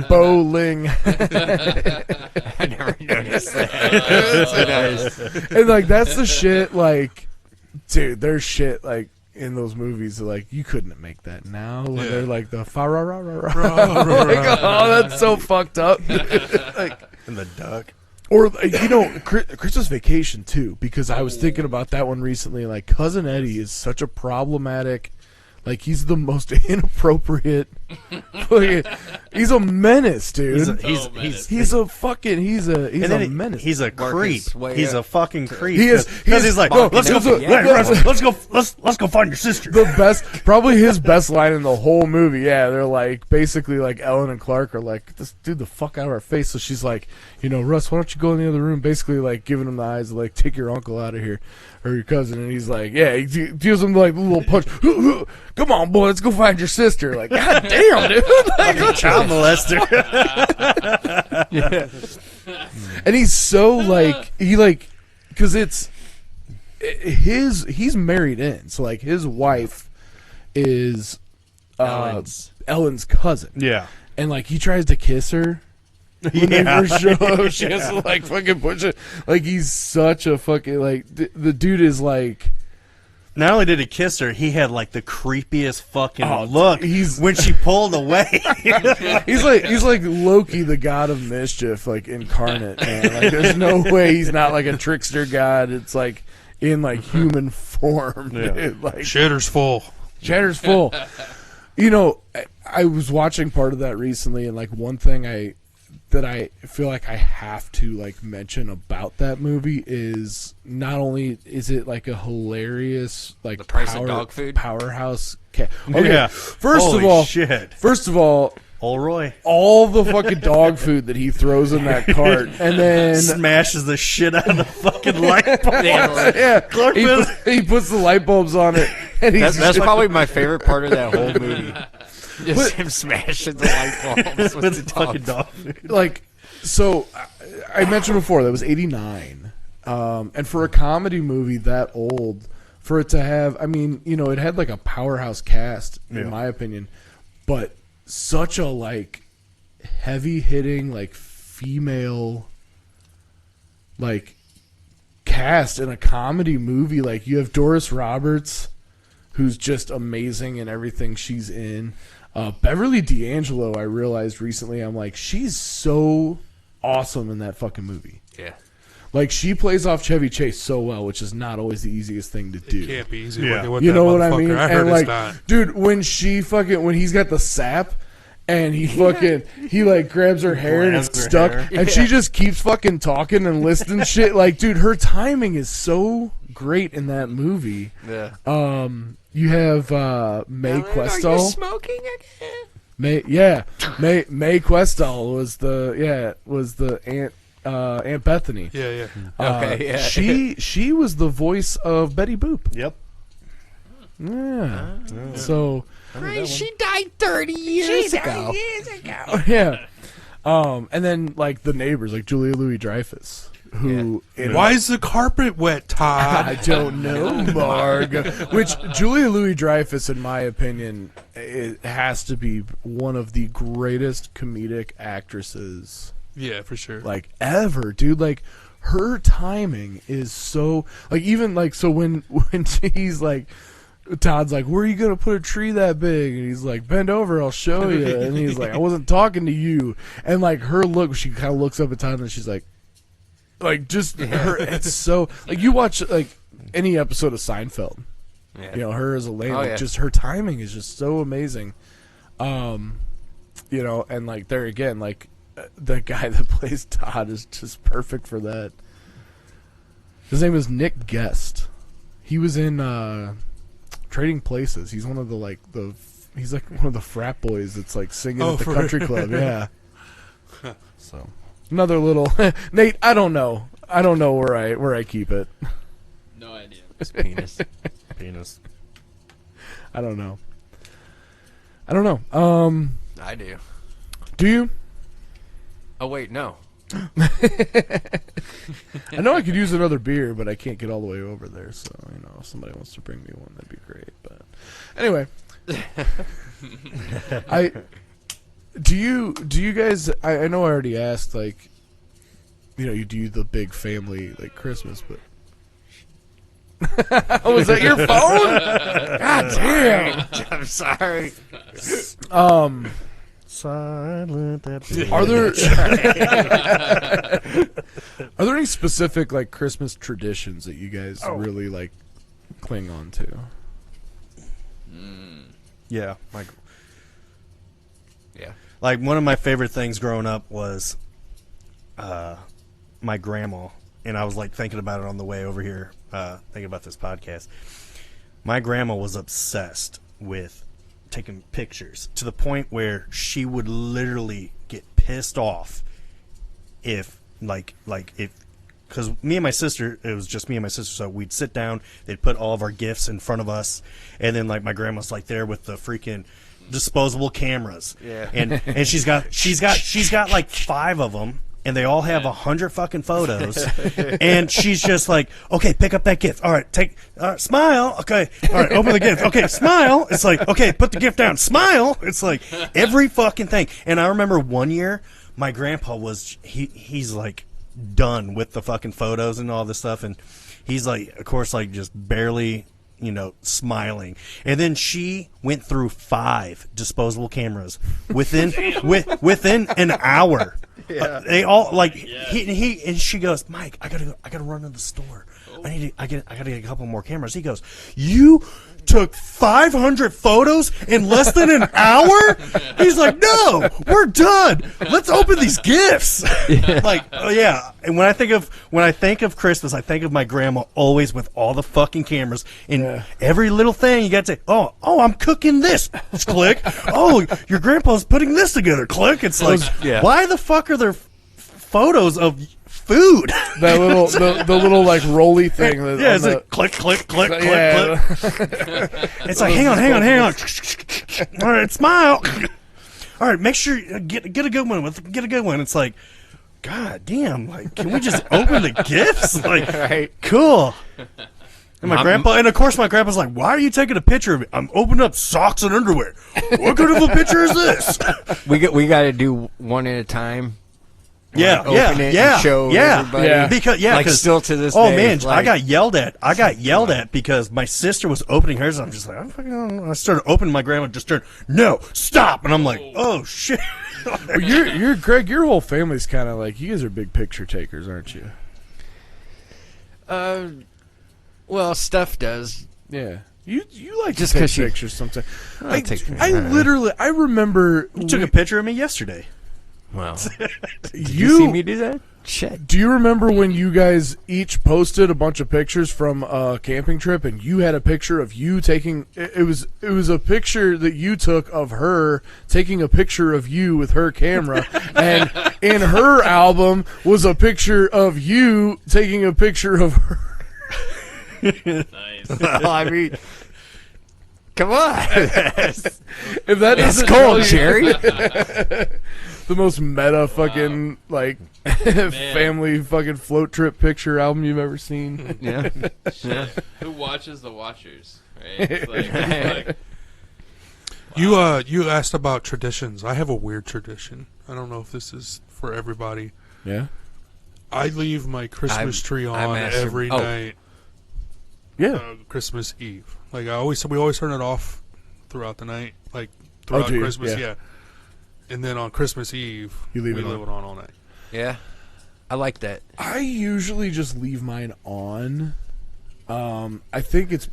S3: Bowling.
S5: I never noticed that.
S3: And like that's the shit. Like, dude, there's shit like in those movies that, like you couldn't make that now. When
S1: Yeah.
S3: they're like the fa ra ra ra ra. Like, oh, that's so fucked up. Like,
S2: And the duck.
S3: or Christmas Vacation too, because I was thinking about that one recently. Like Cousin Eddie is such a problematic. Like he's the most inappropriate. He's a menace, dude. He's a menace.
S2: He's a creep.
S5: his way
S2: He's
S5: up.
S2: a fucking creep.
S3: He is-
S2: because he's like,
S3: no,
S2: let's go, let's go find your sister.
S3: The best, probably his best line in the whole movie. Yeah, they're like basically like Ellen and Clark are like, "This dude, the fuck out of our face." So she's like, Russ, why don't you go in the other room? Basically like giving him the eyes, like take your uncle out of here or your cousin. And he's like, yeah, he gives him like a little punch. Come on, boy, let's go find your sister. Like, god damn, dude. Like,
S2: Child molester.
S3: and he's so like because it's he's married in, so like his wife is Ellen's cousin,
S2: Yeah.
S3: and like he tries to kiss her when they first show up. She has to like fucking push it. Like he's such a fucking like the dude is like.
S2: Not only did he kiss her, he had like the creepiest fucking
S3: Oh,
S2: look. When she pulled away.
S3: He's like Loki, the god of mischief, like incarnate, man. Like there's no way he's not like a trickster god. It's like in like human form, dude. Like
S1: Shitter's full.
S3: Chatter's full. I was watching part of that recently, and like one thing that I feel like I have to like mention about that movie is not only is it like a hilarious like
S5: The price of dog food?
S3: powerhouse. Okay,
S2: Yeah.
S3: first
S2: Holy
S3: of all,
S2: Old Roy
S3: all the fucking dog food that he throws in that cart, and then
S2: smashes the shit out of the fucking light bulb.
S3: yeah, he puts the light bulbs on it, and he's
S5: That's probably my favorite part of that whole movie. Just him smashing the light bulbs with the
S2: fucking
S5: dog.
S2: dog.
S3: like so. I mentioned before that was '89, and for a comedy movie that old, for it to have, I mean, it had like a powerhouse cast in my opinion, but such a like heavy hitting like female like cast in a comedy movie. Like you have Doris Roberts, who's just amazing in everything she's in. Beverly D'Angelo, I realized recently, I'm like, she's so awesome in that fucking movie.
S5: Yeah.
S3: Like, she plays off Chevy Chase so well, which is not always the easiest thing to do.
S1: It can't be easy.
S2: Yeah.
S1: Working with
S3: You
S1: that
S3: know what I mean?
S1: motherfucker. I heard
S3: And
S1: it's
S3: like,
S1: not.
S3: dude, when he's got the sap and he like grabs her hair and
S2: Grabs
S3: it's
S2: her
S3: stuck
S2: hair.
S3: and she just keeps fucking talking and listing shit. Like, dude, her timing is so great in that movie.
S5: Yeah.
S3: You have Mae
S5: Are you
S3: Questel.
S5: smoking again?
S3: Mae Questel was the Aunt Bethany.
S1: Yeah.
S5: Okay, yeah.
S3: She was the voice of Betty Boop.
S2: Yep.
S3: Yeah. So
S5: Right, she died 30 years ago.
S3: yeah. And then like the neighbors, like Julia Louis-Dreyfus, who
S1: Why is the carpet wet, Todd?
S3: I don't know, Marg. Which Julia Louis-Dreyfus, in my opinion, it has to be one of the greatest comedic actresses
S1: Yeah, for sure.
S3: like ever, dude. Like, her timing is so like, even like, so when she's like, Todd's like, where are you gonna put a tree that big? And he's like, bend over, I'll show you. And he's like, I wasn't talking to you. And like, her look, she kind of looks up at Todd and she's like just her. It's so like, you watch like any episode of Seinfeld,
S5: Yeah.
S3: you know, her as Elaine,
S5: Oh,
S3: like,
S5: yeah.
S3: just her timing is just so amazing. You know, and like, there again, like, the guy that plays Todd is just perfect for that. His name is Nick Guest. He was in Trading Places. He's one of the he's like one of the frat boys that's like singing at the
S1: for
S3: country club. Yeah. So another little Nate. I don't know where I keep it.
S4: No idea.
S5: It's penis.
S2: Penis.
S3: I don't know.
S5: I do.
S3: Do you?
S5: Oh, wait, no.
S3: I know I could use another beer, but I can't get all the way over there. So, you know, if somebody wants to bring me one, that'd be great. But anyway, do you guys? I know I already asked, like, you know, you do the big family like Christmas, but was that your phone? God damn!
S5: I'm sorry.
S2: Silent that
S3: Are there any specific like Christmas traditions that you guys really like cling on to?
S2: Yeah, like
S5: Yeah.
S2: Like, one of my favorite things growing up was my grandma, and I was like thinking about it on the way over here, thinking about this podcast. My grandma was obsessed with taking pictures to the point where she would literally get pissed off if because me and my sister, it was just me and my sister, so we'd sit down, they'd put all of our gifts in front of us, and then like my grandma's like there with the freaking disposable cameras,
S5: Yeah.
S2: and she's got like 5 of them, and they all have 100 fucking photos, and she's just like, okay, pick up that gift, all right, smile, okay, all right, open the gift, okay, smile. It's like, okay, put the gift down, smile. It's like every fucking thing. And I remember one year my grandpa was he's like done with the fucking photos and all this stuff, and he's like, of course, like just barely, you know, smiling. And then she went through 5 disposable cameras within an hour.
S5: Yeah.
S2: They all like he and she goes, Mike, I gotta run to the store. I gotta get a couple more cameras. He goes, you took 500 photos in less than an hour? He's like, no, we're done. Let's open these gifts. Like, oh yeah. And when I think of Christmas, I think of my grandma always with all the fucking cameras and every little thing. You got to say, oh, I'm cooking this. Click. Oh, your grandpa's putting this together. Click. It's like, why the fuck are there photos of food?
S3: That little the little like rolly thing.
S2: Yeah, it's like click, click, click, click, click. It's like, hang on. All right, smile. All right, make sure you get a good one. Get a good one. It's like, God damn! Like, can we just open the gifts? Like,
S5: Right.
S2: Cool. And of course, my grandpa's like, "Why are you taking a picture of me? I'm opening up socks and underwear. What kind of a picture is this?"
S5: We got to do one at a time.
S2: Yeah,
S5: Open it and show everybody.
S3: Yeah.
S2: Because
S5: still to this
S2: oh
S5: day,
S2: man,
S5: like-
S2: I got yelled at because my sister was opening hers, and I'm just like, I started opening my grandma, just turned, no, stop, and I'm like, oh shit.
S3: Well, you're Greg. Your whole family's kind of like, you guys are big picture takers, aren't you?
S5: Well, Steph does.
S3: Yeah. You like
S5: Just
S3: to
S5: 'cause
S3: take
S5: she-
S3: pictures sometimes.
S5: I take pictures.
S3: I remember
S2: You took a picture of me yesterday.
S5: Well, did
S3: you
S5: you see me do that? Shit.
S3: Do you remember when you guys each posted a bunch of pictures from a camping trip, and you had a picture of you taking? It was a picture that you took of her taking a picture of you with her camera, and in her album was a picture of you taking a picture of her.
S4: Nice.
S5: Well, I mean, come on.
S3: If that
S5: It's
S3: doesn't tell
S5: cold,
S3: you-
S5: Jerry.
S3: the most meta fucking like family fucking float trip picture album you've ever seen.
S5: Yeah. Yeah.
S4: Who watches the watchers? Right? It's like,
S1: You asked about traditions. I have a weird tradition. I don't know if this is for everybody.
S3: Yeah.
S1: I leave my Christmas tree on every night.
S3: Yeah.
S1: Christmas Eve. Like we always turn it off throughout the night. Like throughout
S3: do you?
S1: Christmas,
S3: Yeah.
S1: yeah. And then on Christmas Eve,
S3: You leave
S1: we
S3: it
S1: leave
S3: on.
S1: it on all night.
S5: Yeah. I like that.
S3: I usually just leave mine on. I think it's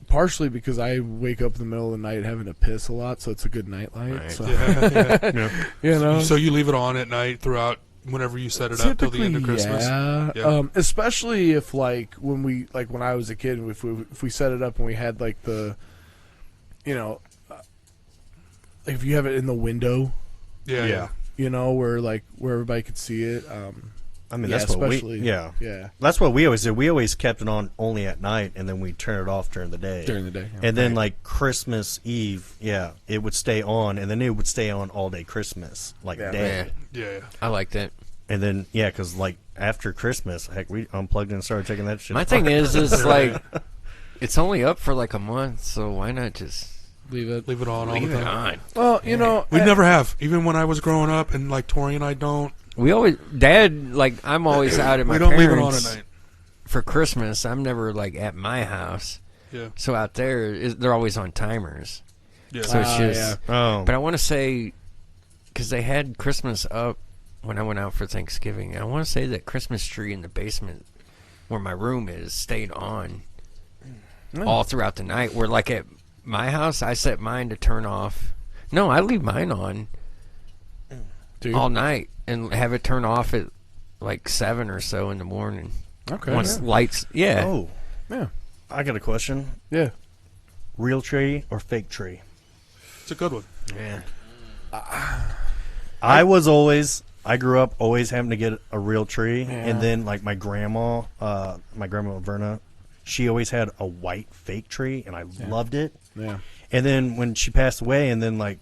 S3: partially because I wake up in the middle of the night having to piss a lot, so it's a good nightlight.
S5: Right.
S3: So,
S1: Yeah.
S3: you know,
S1: So you leave it on at night throughout whenever you set it up till the end of Christmas.
S3: Yeah.
S1: Yeah.
S3: Especially if when I was a kid, if we set it up and we had like the, if you have it in the window,
S1: Yeah.
S3: where everybody could see it.
S2: I mean,
S3: Yeah,
S2: that's what
S3: especially-
S2: yeah.
S3: Yeah.
S2: That's what we always did. We always kept it on only at night, and then we turn it off during the day.
S3: During the day.
S2: And then, like, Christmas Eve, yeah, it would stay on, and then it would stay on all day Christmas, like,
S3: Yeah.
S2: day.
S1: Yeah.
S5: I like that.
S2: And then, yeah, because, like, after Christmas, heck, we unplugged and started taking that shit
S5: My
S2: apart.
S5: thing is like, it's only up for like a month, so why not just
S3: leave it.
S1: Leave it on all
S5: leave
S1: the
S5: it
S1: time.
S5: on?
S3: Well,
S1: We never have. Even when I was growing up, and like Tori and I don't.
S5: We always, Dad, like, I'm always out at my
S1: We don't leave it on
S5: parents'
S1: at night.
S5: for Christmas. I'm never like at my house.
S1: Yeah.
S5: So out there, they're always on timers.
S1: Yeah.
S5: So it's just.
S3: yeah.
S2: Oh.
S5: But I want to say, because they had Christmas up when I went out for Thanksgiving. I want to say that Christmas tree in the basement where my room is stayed on all throughout the night. Where like at my house, I set mine to turn off. No, I leave mine on
S3: Dude.
S5: all night and have it turn off at like 7 or so in the morning.
S3: Okay.
S5: Once lights, yeah.
S2: Oh,
S3: Yeah.
S2: I got a question.
S3: Yeah.
S2: Real tree or fake tree?
S1: It's a good one.
S5: Yeah.
S2: I grew up always having to get a real tree, and then like my grandma Verna, she always had a white fake tree, and I loved it.
S3: Yeah.
S2: And then when she passed away, and then like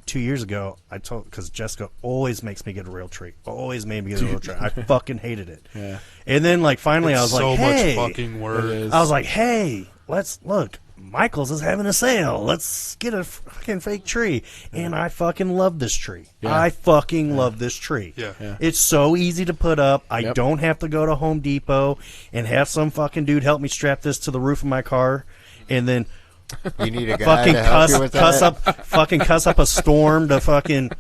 S2: 2 years ago, I told because Jessica always makes me get a real tree, always made me get a real tree. I fucking hated it.
S3: Yeah.
S2: And then like finally,
S1: It's
S2: I was
S1: so
S2: like, hey,
S1: much fucking work.
S3: It is.
S2: I was like, hey, let's look. Michael's is having a sale. Let's get a fucking fake tree. And I fucking love this tree.
S3: Yeah.
S2: I fucking love this tree.
S1: Yeah.
S3: Yeah.
S2: It's so easy to put up. I
S3: Yep.
S2: don't have to go to Home Depot and have some fucking dude help me strap this to the roof of my car and then
S5: You need a guy
S2: fucking
S5: to help you with
S2: cuss up a storm to fucking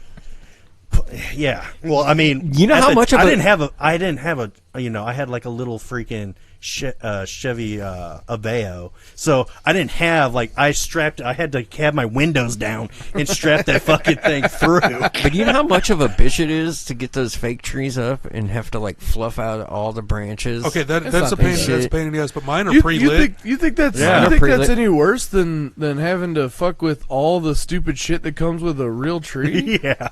S2: yeah. Well, I mean,
S5: You know
S2: at
S5: how
S2: the-
S5: much of
S2: I
S5: a-
S2: didn't have a I had like a little freaking Chevy Aveo, so I didn't have like I had to have my windows down and strap that fucking thing through.
S5: But you know how much of a bitch it is to get those fake trees up and have to like fluff out all the branches.
S1: Okay, that's
S3: not
S1: a pain.
S5: big.
S1: That's a pain in the ass. But mine are
S3: You
S1: pre-lit.
S3: think that's
S2: Yeah.
S3: you think
S5: Pre-lit.
S3: that's any worse than having to fuck with all the stupid shit that comes with a real tree?
S2: Yeah,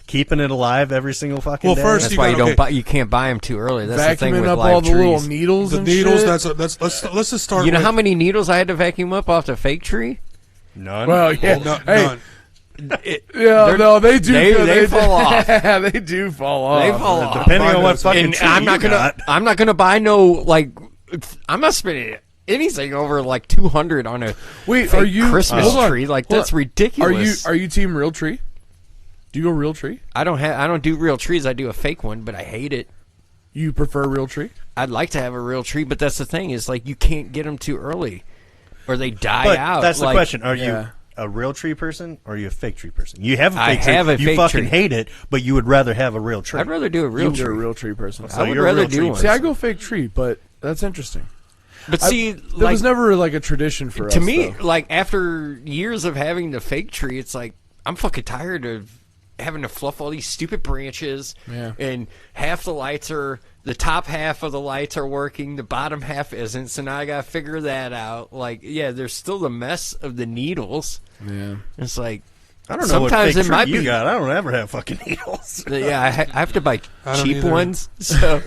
S2: keeping it alive every single fucking
S1: Well,
S2: day.
S1: first
S5: That's
S1: you
S5: why you
S1: gotta-
S5: don't buy. You can't buy them too early. That's the thing
S3: Vacuuming
S5: with
S3: up
S5: live
S3: all the
S5: trees.
S3: little needles
S1: The
S3: and
S1: needles.
S3: shit.
S1: Let's just start.
S5: You know
S1: with,
S5: how many needles I had to vacuum up off the fake tree?
S2: none.
S3: Well, yeah.
S1: No,
S3: Hey,
S1: none.
S3: yeah, no, they do.
S5: They fall off.
S3: Yeah, they do fall off.
S5: They fall off.
S2: Depending on
S1: Mine
S2: what
S1: does.
S2: fucking
S5: And
S2: tree
S5: I'm not
S2: you
S5: gonna.
S2: got.
S5: I'm not gonna buy no like. I'm not spending anything over like $200 on a
S3: Wait,
S5: fake
S3: are you
S5: Christmas
S3: hold on,
S5: tree? Like
S3: hold
S5: that's
S3: on.
S5: ridiculous.
S3: Are you team real tree? Do you go real tree?
S5: I don't do real trees. I do a fake one, but I hate it.
S3: You prefer real tree?
S5: I'd like to have a real tree, but that's the thing is like you can't get them too early, or they die
S2: But
S5: out.
S2: that's the
S5: Like,
S2: question: Are
S3: Yeah.
S2: a real tree person or are you a fake tree person? You have a
S5: I
S2: fake tree.
S5: have a
S2: you
S5: fake
S2: fucking
S5: tree.
S2: hate it, but you would rather have a real tree.
S5: I'd rather do a real
S3: You're a
S5: tree.
S3: real tree person.
S2: So
S5: I would
S2: you're a
S5: rather
S2: real
S5: do
S2: tree
S5: one.
S3: See, I go fake tree, but that's interesting.
S5: But see,
S3: That
S5: like,
S3: was never like a tradition for us.
S5: to me,
S3: though.
S5: like after years of having the fake tree, it's like I'm fucking tired of having to fluff all these stupid branches.
S3: Yeah.
S5: And half the top half of the lights are working, the bottom half isn't. So now I gotta figure that out. Like, yeah, there's still the mess of the needles.
S3: Yeah.
S5: It's like
S2: I don't know what
S5: sometimes
S2: fake
S5: it
S2: tree
S5: might
S2: you
S5: be.
S2: got. I don't ever have fucking needles.
S5: Yeah, I have to buy
S1: I don't
S5: cheap
S1: either.
S5: ones. So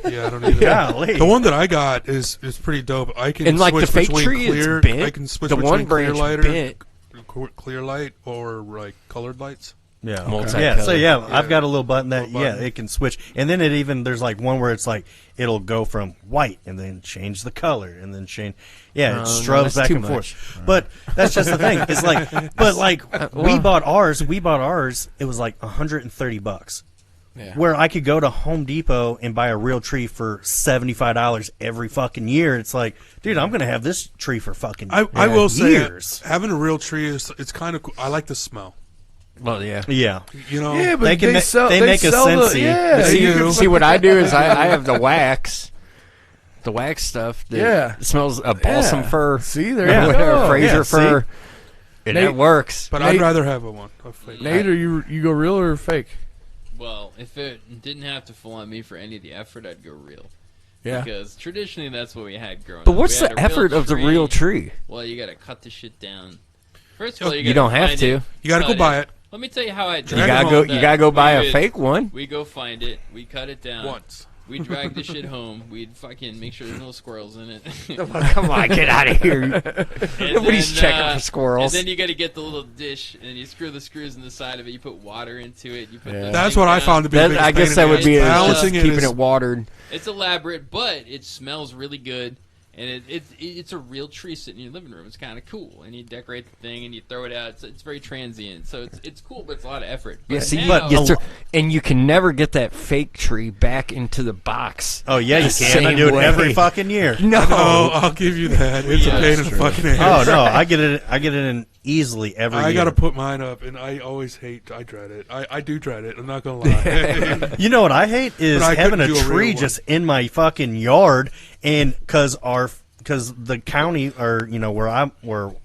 S1: Yeah, I don't either.
S2: Golly.
S1: The one that I got is pretty dope. I can
S5: and like
S1: switch
S5: the fake
S1: between
S5: tree
S1: clear.
S5: is bent.
S1: I can switch
S5: the
S1: between
S5: one
S1: clear
S5: branch
S1: light
S5: bent.
S1: clear light or like colored lights.
S2: Yeah.
S5: Multi-color.
S2: Yeah. So yeah,
S1: Yeah.
S2: I've got a little button that
S1: Little button.
S2: it can switch, and then it even there's like one where it's like it'll go from white and then change the color and then change. Yeah,
S5: No,
S2: it
S5: no,
S2: strobes
S5: that's
S2: back
S5: too
S2: and
S5: much.
S2: forth. But that's just the thing. It's like, but like we
S5: well-
S2: bought ours. It was like $130.
S3: Yeah.
S2: Where I could go to Home Depot and buy a real tree for $75 every fucking year. It's like, dude, I'm gonna have this tree for fucking
S1: I will say
S2: years.
S1: having a real tree it's kind of cool. I like the smell.
S5: Well, yeah.
S2: Yeah.
S1: You know,
S3: Yeah, but
S2: They can they make a
S3: sell
S2: Scentsy.
S3: yeah,
S1: They
S3: you
S1: do.
S3: can
S5: See, what I do is I have the wax stuff. That
S3: Yeah.
S5: smells a balsam
S3: Yeah.
S5: fur.
S3: See, there
S2: Yeah.
S3: you
S5: or
S3: go.
S5: Fraser
S2: Yeah,
S5: fur,
S2: see?
S5: and
S3: Nate-
S5: that works.
S1: but
S3: Nate-
S1: I'd rather have a fake.
S3: Nate, are you go real or fake?
S4: Well, if it didn't have to fall on me for any of the effort, I'd go real.
S3: Yeah.
S4: Because traditionally that's what we had growing
S5: But
S4: up.
S5: what's
S4: We had
S5: the
S4: a real
S5: effort of the real tree?
S4: Well, you gotta cut the shit down. First of all,
S5: You don't have to.
S1: You got to go
S4: cut
S1: buy it
S4: Let me tell you how I did
S5: You
S1: Drag
S5: gotta
S1: 'em
S5: go.
S1: home
S5: You gotta go buy a
S4: We
S5: fake one.
S4: We go find it. We cut it down.
S1: once.
S4: We drag the shit home. We'd fucking make sure there's no squirrels in it.
S5: Come on, get out of here!
S4: And
S5: Nobody's
S4: then,
S5: checking for squirrels.
S4: And then you got to get the little dish, and you screw the screws in the side of it. You put water into it. You put
S3: Yeah.
S4: the
S1: That's
S4: thing
S1: what I
S4: down.
S1: found to be. the
S5: That,
S1: biggest
S5: I guess
S1: pain
S5: that
S1: in the
S5: would be
S1: ass.
S5: just
S1: Balancing it
S5: keeping
S1: is-
S5: it watered.
S4: It's elaborate, but it smells really good. And it's a real tree sitting in your living room. It's kind of cool. And you decorate the thing and you throw it out. It's very transient. So it's cool, but it's a lot of effort.
S5: Yeah,
S4: But
S5: see,
S4: now,
S5: and you can never get that fake tree back into the box.
S2: Oh yeah, you
S5: The
S2: can. I
S5: same
S2: do it
S5: way.
S2: every fucking year.
S5: No,
S1: Oh, I'll give you that. It's
S4: Yeah,
S1: a pain in
S4: that's
S1: the
S3: true.
S1: fucking ass.
S2: Oh no, I get it in easily every year.
S1: I gotta put mine up, and I always I dread it. I do dread it. I'm not gonna lie.
S2: You know what I hate is
S1: But I
S2: having a
S1: couldn't do a real
S2: tree
S1: one.
S2: just in my fucking yard, and because the county or where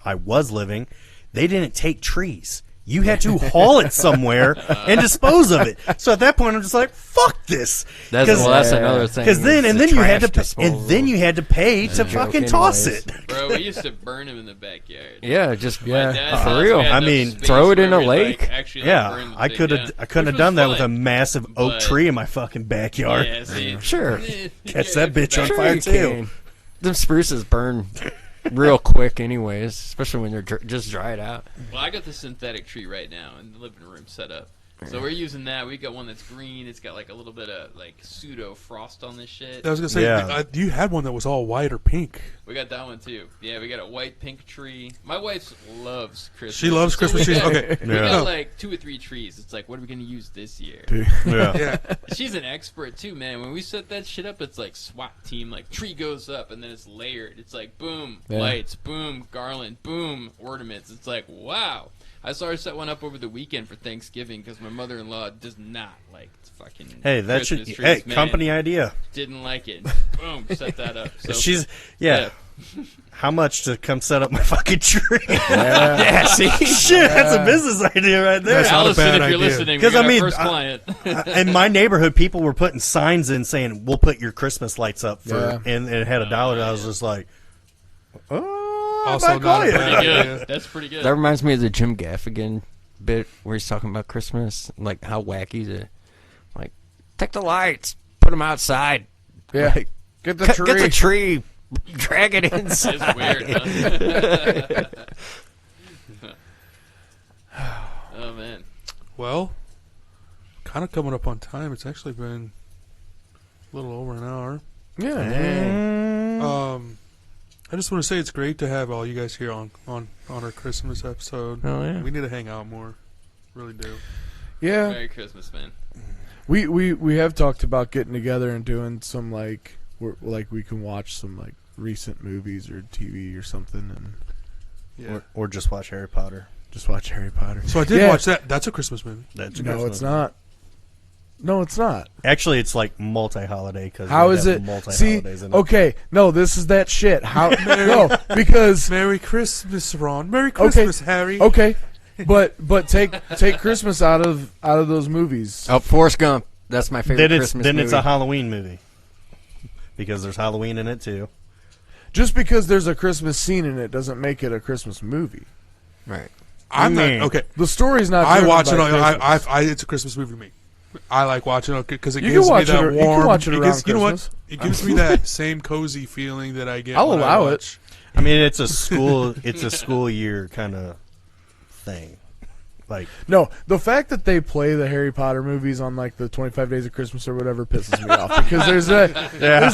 S2: I was living, they didn't take trees. You had to haul it somewhere and dispose of it. So at that point, I'm just like, "Fuck this."
S5: that's another thing.
S2: Because then
S5: is the
S2: you had to
S5: trash disposal.
S2: and then you had to pay to
S5: joke
S2: fucking toss
S5: anyways.
S2: it.
S4: bro, we used to burn them in the backyard.
S5: Yeah, just
S3: Yeah.
S4: My dad's
S5: for
S4: house,
S5: real.
S4: we had
S2: I
S4: enough
S2: mean,
S4: space
S5: throw it in
S4: where
S5: a
S4: we'd,
S5: lake.
S4: actually, burn
S2: Yeah,
S4: the
S2: I
S4: thing
S2: couldn't
S4: down,
S2: have
S4: which
S2: done
S4: was
S2: that with a
S4: fun.
S2: massive oak
S4: but-
S2: tree in my fucking backyard.
S4: Yeah, see,
S5: Sure.
S2: Catch that bitch on
S5: Sure
S2: fire
S5: you
S2: too.
S5: can. Them spruces burn real quick, anyways, especially when they're just dried out.
S4: Well, I got the synthetic tree right now in the living room set up. So we're using that. We got one that's green. It's got like a little bit of like pseudo frost on this shit.
S1: I was gonna say,
S2: Yeah.
S1: you had one that was all white or pink.
S4: We got that one too. Yeah, we got a white pink tree. My wife loves Christmas.
S1: She loves
S4: So
S1: Christmas
S4: we
S1: trees.
S4: got-
S1: Okay,
S4: We
S2: Yeah.
S4: got like 2 or 3 trees. It's like, what are we gonna use this year?
S2: Yeah.
S1: yeah.
S4: She's an expert too, man. When we set that shit up, it's like SWAT team. Like tree goes up and then it's layered. It's like boom,
S3: Yeah.
S4: lights, boom, garland, boom, ornaments. It's like wow. I saw her set one up over the weekend for Thanksgiving because my mother-in-law does not like fucking.
S2: Hey, that should.
S4: Christmas
S2: Hey,
S4: trees, man.
S2: company idea.
S4: Didn't like it. Boom, set that up. So
S2: She's yeah. How much to come set up my fucking tree?
S5: Yeah, see?
S2: Shit, that's a business idea right there.
S1: That's not a
S4: Allison,
S1: bad
S4: if you're
S1: idea.
S4: listening,
S2: 'Cause,
S4: we got
S2: I mean,
S4: our first client.
S2: In my neighborhood, people were putting signs in saying, "We'll put your Christmas lights up for,"
S3: Yeah.
S2: and it had $1. I was just like, "Oh,
S1: Also
S2: I might
S1: not
S2: call
S1: a
S2: you."
S1: bad
S4: Pretty good.
S1: idea.
S4: That's pretty good.
S5: That reminds me of the Jim Gaffigan bit where he's talking about Christmas, like how wacky take the lights, put them outside,
S3: Yeah.
S5: Like,
S3: Get the
S5: get
S3: tree.
S5: the tree, drag it inside.
S4: It's weird, huh? Oh man.
S1: Well, kind of coming up on time. It's actually been a little over an hour.
S3: Yeah.
S1: I just want to say it's great to have all you guys here on our Christmas episode.
S5: Oh, yeah.
S1: We need to hang out more. Really do.
S3: Yeah.
S4: Merry Christmas, man.
S3: We have talked about getting together and doing some we can watch some like recent movies or TV or something and
S1: Yeah.
S2: Or just watch Harry Potter.
S3: Just watch Harry Potter.
S1: So I did watch that. That's a Christmas movie.
S2: That's a
S3: No,
S2: Christmas
S3: it's
S2: movie.
S3: not. No, it's not.
S2: Actually, it's like multi-holiday because
S3: How is it? See,
S2: multi-holidays in it.
S3: okay, no, this is that shit. How? No, because
S1: Merry Christmas, Ron. Merry Christmas, Harry.
S3: okay, but take Christmas out of those movies.
S5: Oh, Forrest Gump. That's my favorite
S2: Then
S5: Christmas movie.
S2: it's a Halloween movie because there's Halloween in it too.
S3: Just because there's a Christmas scene in it doesn't make it a Christmas movie.
S5: Right.
S1: I'm not
S2: Man.
S1: okay.
S3: The story's not.
S1: I
S3: driven
S1: watch
S3: by
S1: it.
S3: Christmas.
S1: It's a Christmas movie to me. I like watching it because it
S3: You
S1: gives
S3: can
S1: me
S3: watch
S1: that
S3: it. You
S1: warm.
S3: can watch it around
S1: gives, you know what?
S3: Christmas.
S1: It gives me that same cozy feeling that I get.
S3: I'll
S1: when
S3: allow
S1: I
S3: it.
S1: watch.
S2: I mean, it's a school year kind of thing. Like,
S3: No, the fact that they play the Harry Potter movies on like the 25 Days of Christmas or whatever pisses me off because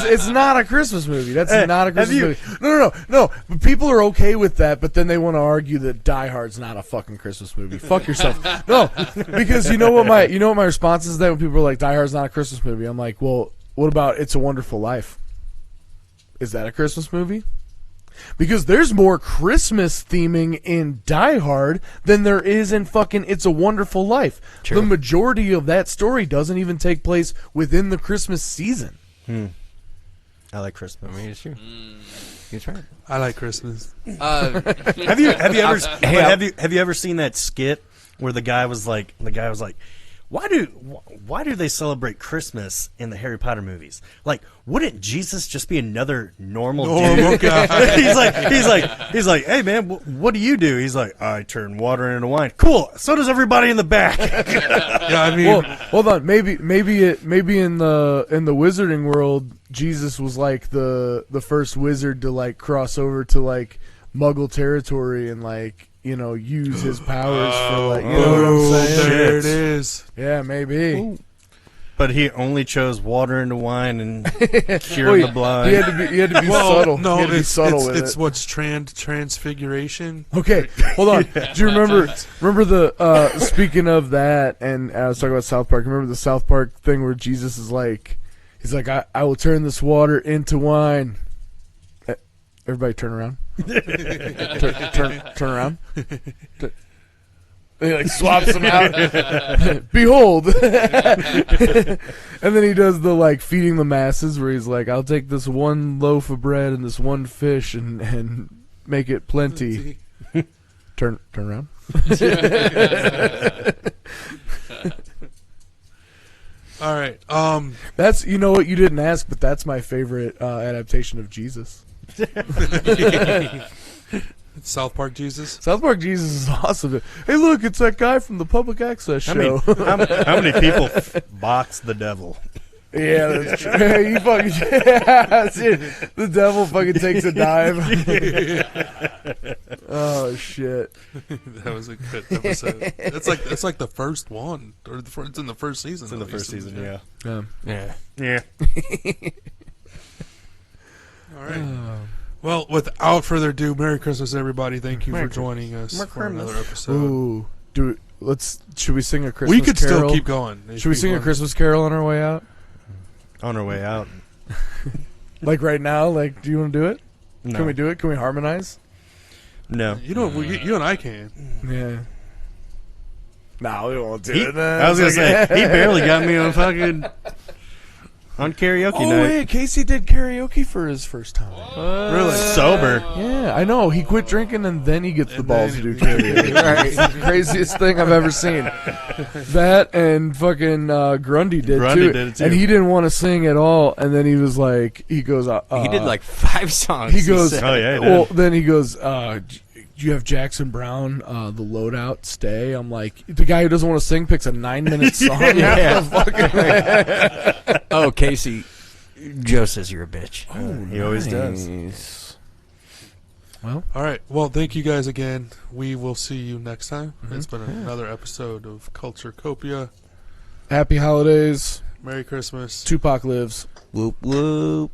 S3: it's not a Christmas movie. That's not a Christmas movie. No. But people are okay with that, but then they want to argue that Die Hard's not a fucking Christmas movie. Fuck yourself. No, because you know what my response is to that when people are like Die Hard's not a Christmas movie. I'm like, well, what about It's a Wonderful Life? Is that a Christmas movie? Because there's more Christmas theming in Die Hard than there is in fucking It's a Wonderful Life.
S5: True.
S3: The majority of that story doesn't even take place within the Christmas season.
S2: I like Christmas.
S5: I mean, it's true. That's right.
S1: I like Christmas.
S2: Have you ever seen that skit where the guy was like, why do they celebrate Christmas in the Harry Potter movies? Like, wouldn't Jesus just be another normal dude?
S1: guy.
S2: he's like, hey man, what do you do? He's like, I turn water into wine. Cool. So does everybody in the back.
S1: Yeah, I mean,
S3: Well, hold on. Maybe in the wizarding world, Jesus was like the first wizard to like cross over to like Muggle territory and like use his powers for like you know what I'm saying?
S1: there it is.
S3: Yeah, maybe.
S2: But he only chose water into wine and cured the blind.
S3: He had to be subtle.
S1: No,
S3: he had to be
S1: it's
S3: subtle with
S1: it's
S3: it.
S1: what's transfiguration.
S3: Okay, hold on. Do you remember the speaking of that, and I was talking about South Park. Remember the South Park thing where Jesus is like, he's like, I will turn this water into wine. Everybody turn around. turn around. He like swaps them out. Behold. And then he does the like feeding the masses where he's like, I'll take this one loaf of bread and this one fish and make it plenty. Turn around.
S1: All right.
S3: That's what you didn't ask, but that's my favorite adaptation of Jesus.
S1: South Park Jesus.
S3: South Park Jesus is awesome. Hey, look, it's that guy from the public access show.
S2: How many people box the devil?
S3: Yeah, that's true. Hey, you fucking the devil fucking takes a dive. Oh shit!
S1: That was a good episode. That's like the first one, or it's in the first season.
S2: It's in the first season, yeah.
S5: Yeah.
S1: All right. Well, without further ado, Merry Christmas, everybody! Thank you for joining us for another episode.
S3: Ooh, should we sing a Christmas?
S1: We could
S3: carol?
S1: still keep going.
S3: Should we sing a Christmas carol on our way out?
S2: On our way out.
S3: Like right now? Like, do you want to do it?
S2: No.
S3: Can we do it? Can we harmonize?
S2: No.
S1: You and I can.
S3: Yeah. No, we won't do it.
S2: I was gonna say he barely got me on karaoke
S3: Oh,
S2: night.
S3: yeah, Casey did karaoke for his first time.
S1: Really?
S2: Sober.
S3: Yeah, I know. He quit drinking and then he gets the balls to do karaoke. Right. Craziest thing I've ever seen. That and fucking Grundy did too. And he didn't want to sing at all. And then he was like, he goes,
S5: he did like 5 songs.
S3: he goes,
S5: said.
S2: Oh, yeah, he did.
S3: well, then he goes, do you have Jackson Brown, the loadout stay? I'm like, the guy who doesn't want to sing picks a 9-minute song.
S5: Yeah. Oh, Casey, Joe says you're a bitch.
S3: Oh,
S2: He always does.
S3: Well,
S1: All right. Well, thank you guys again. We will see you next time. It's been another episode of Culture Copia.
S3: happy holidays.
S1: Merry Christmas.
S3: Tupac lives.
S5: Whoop whoop.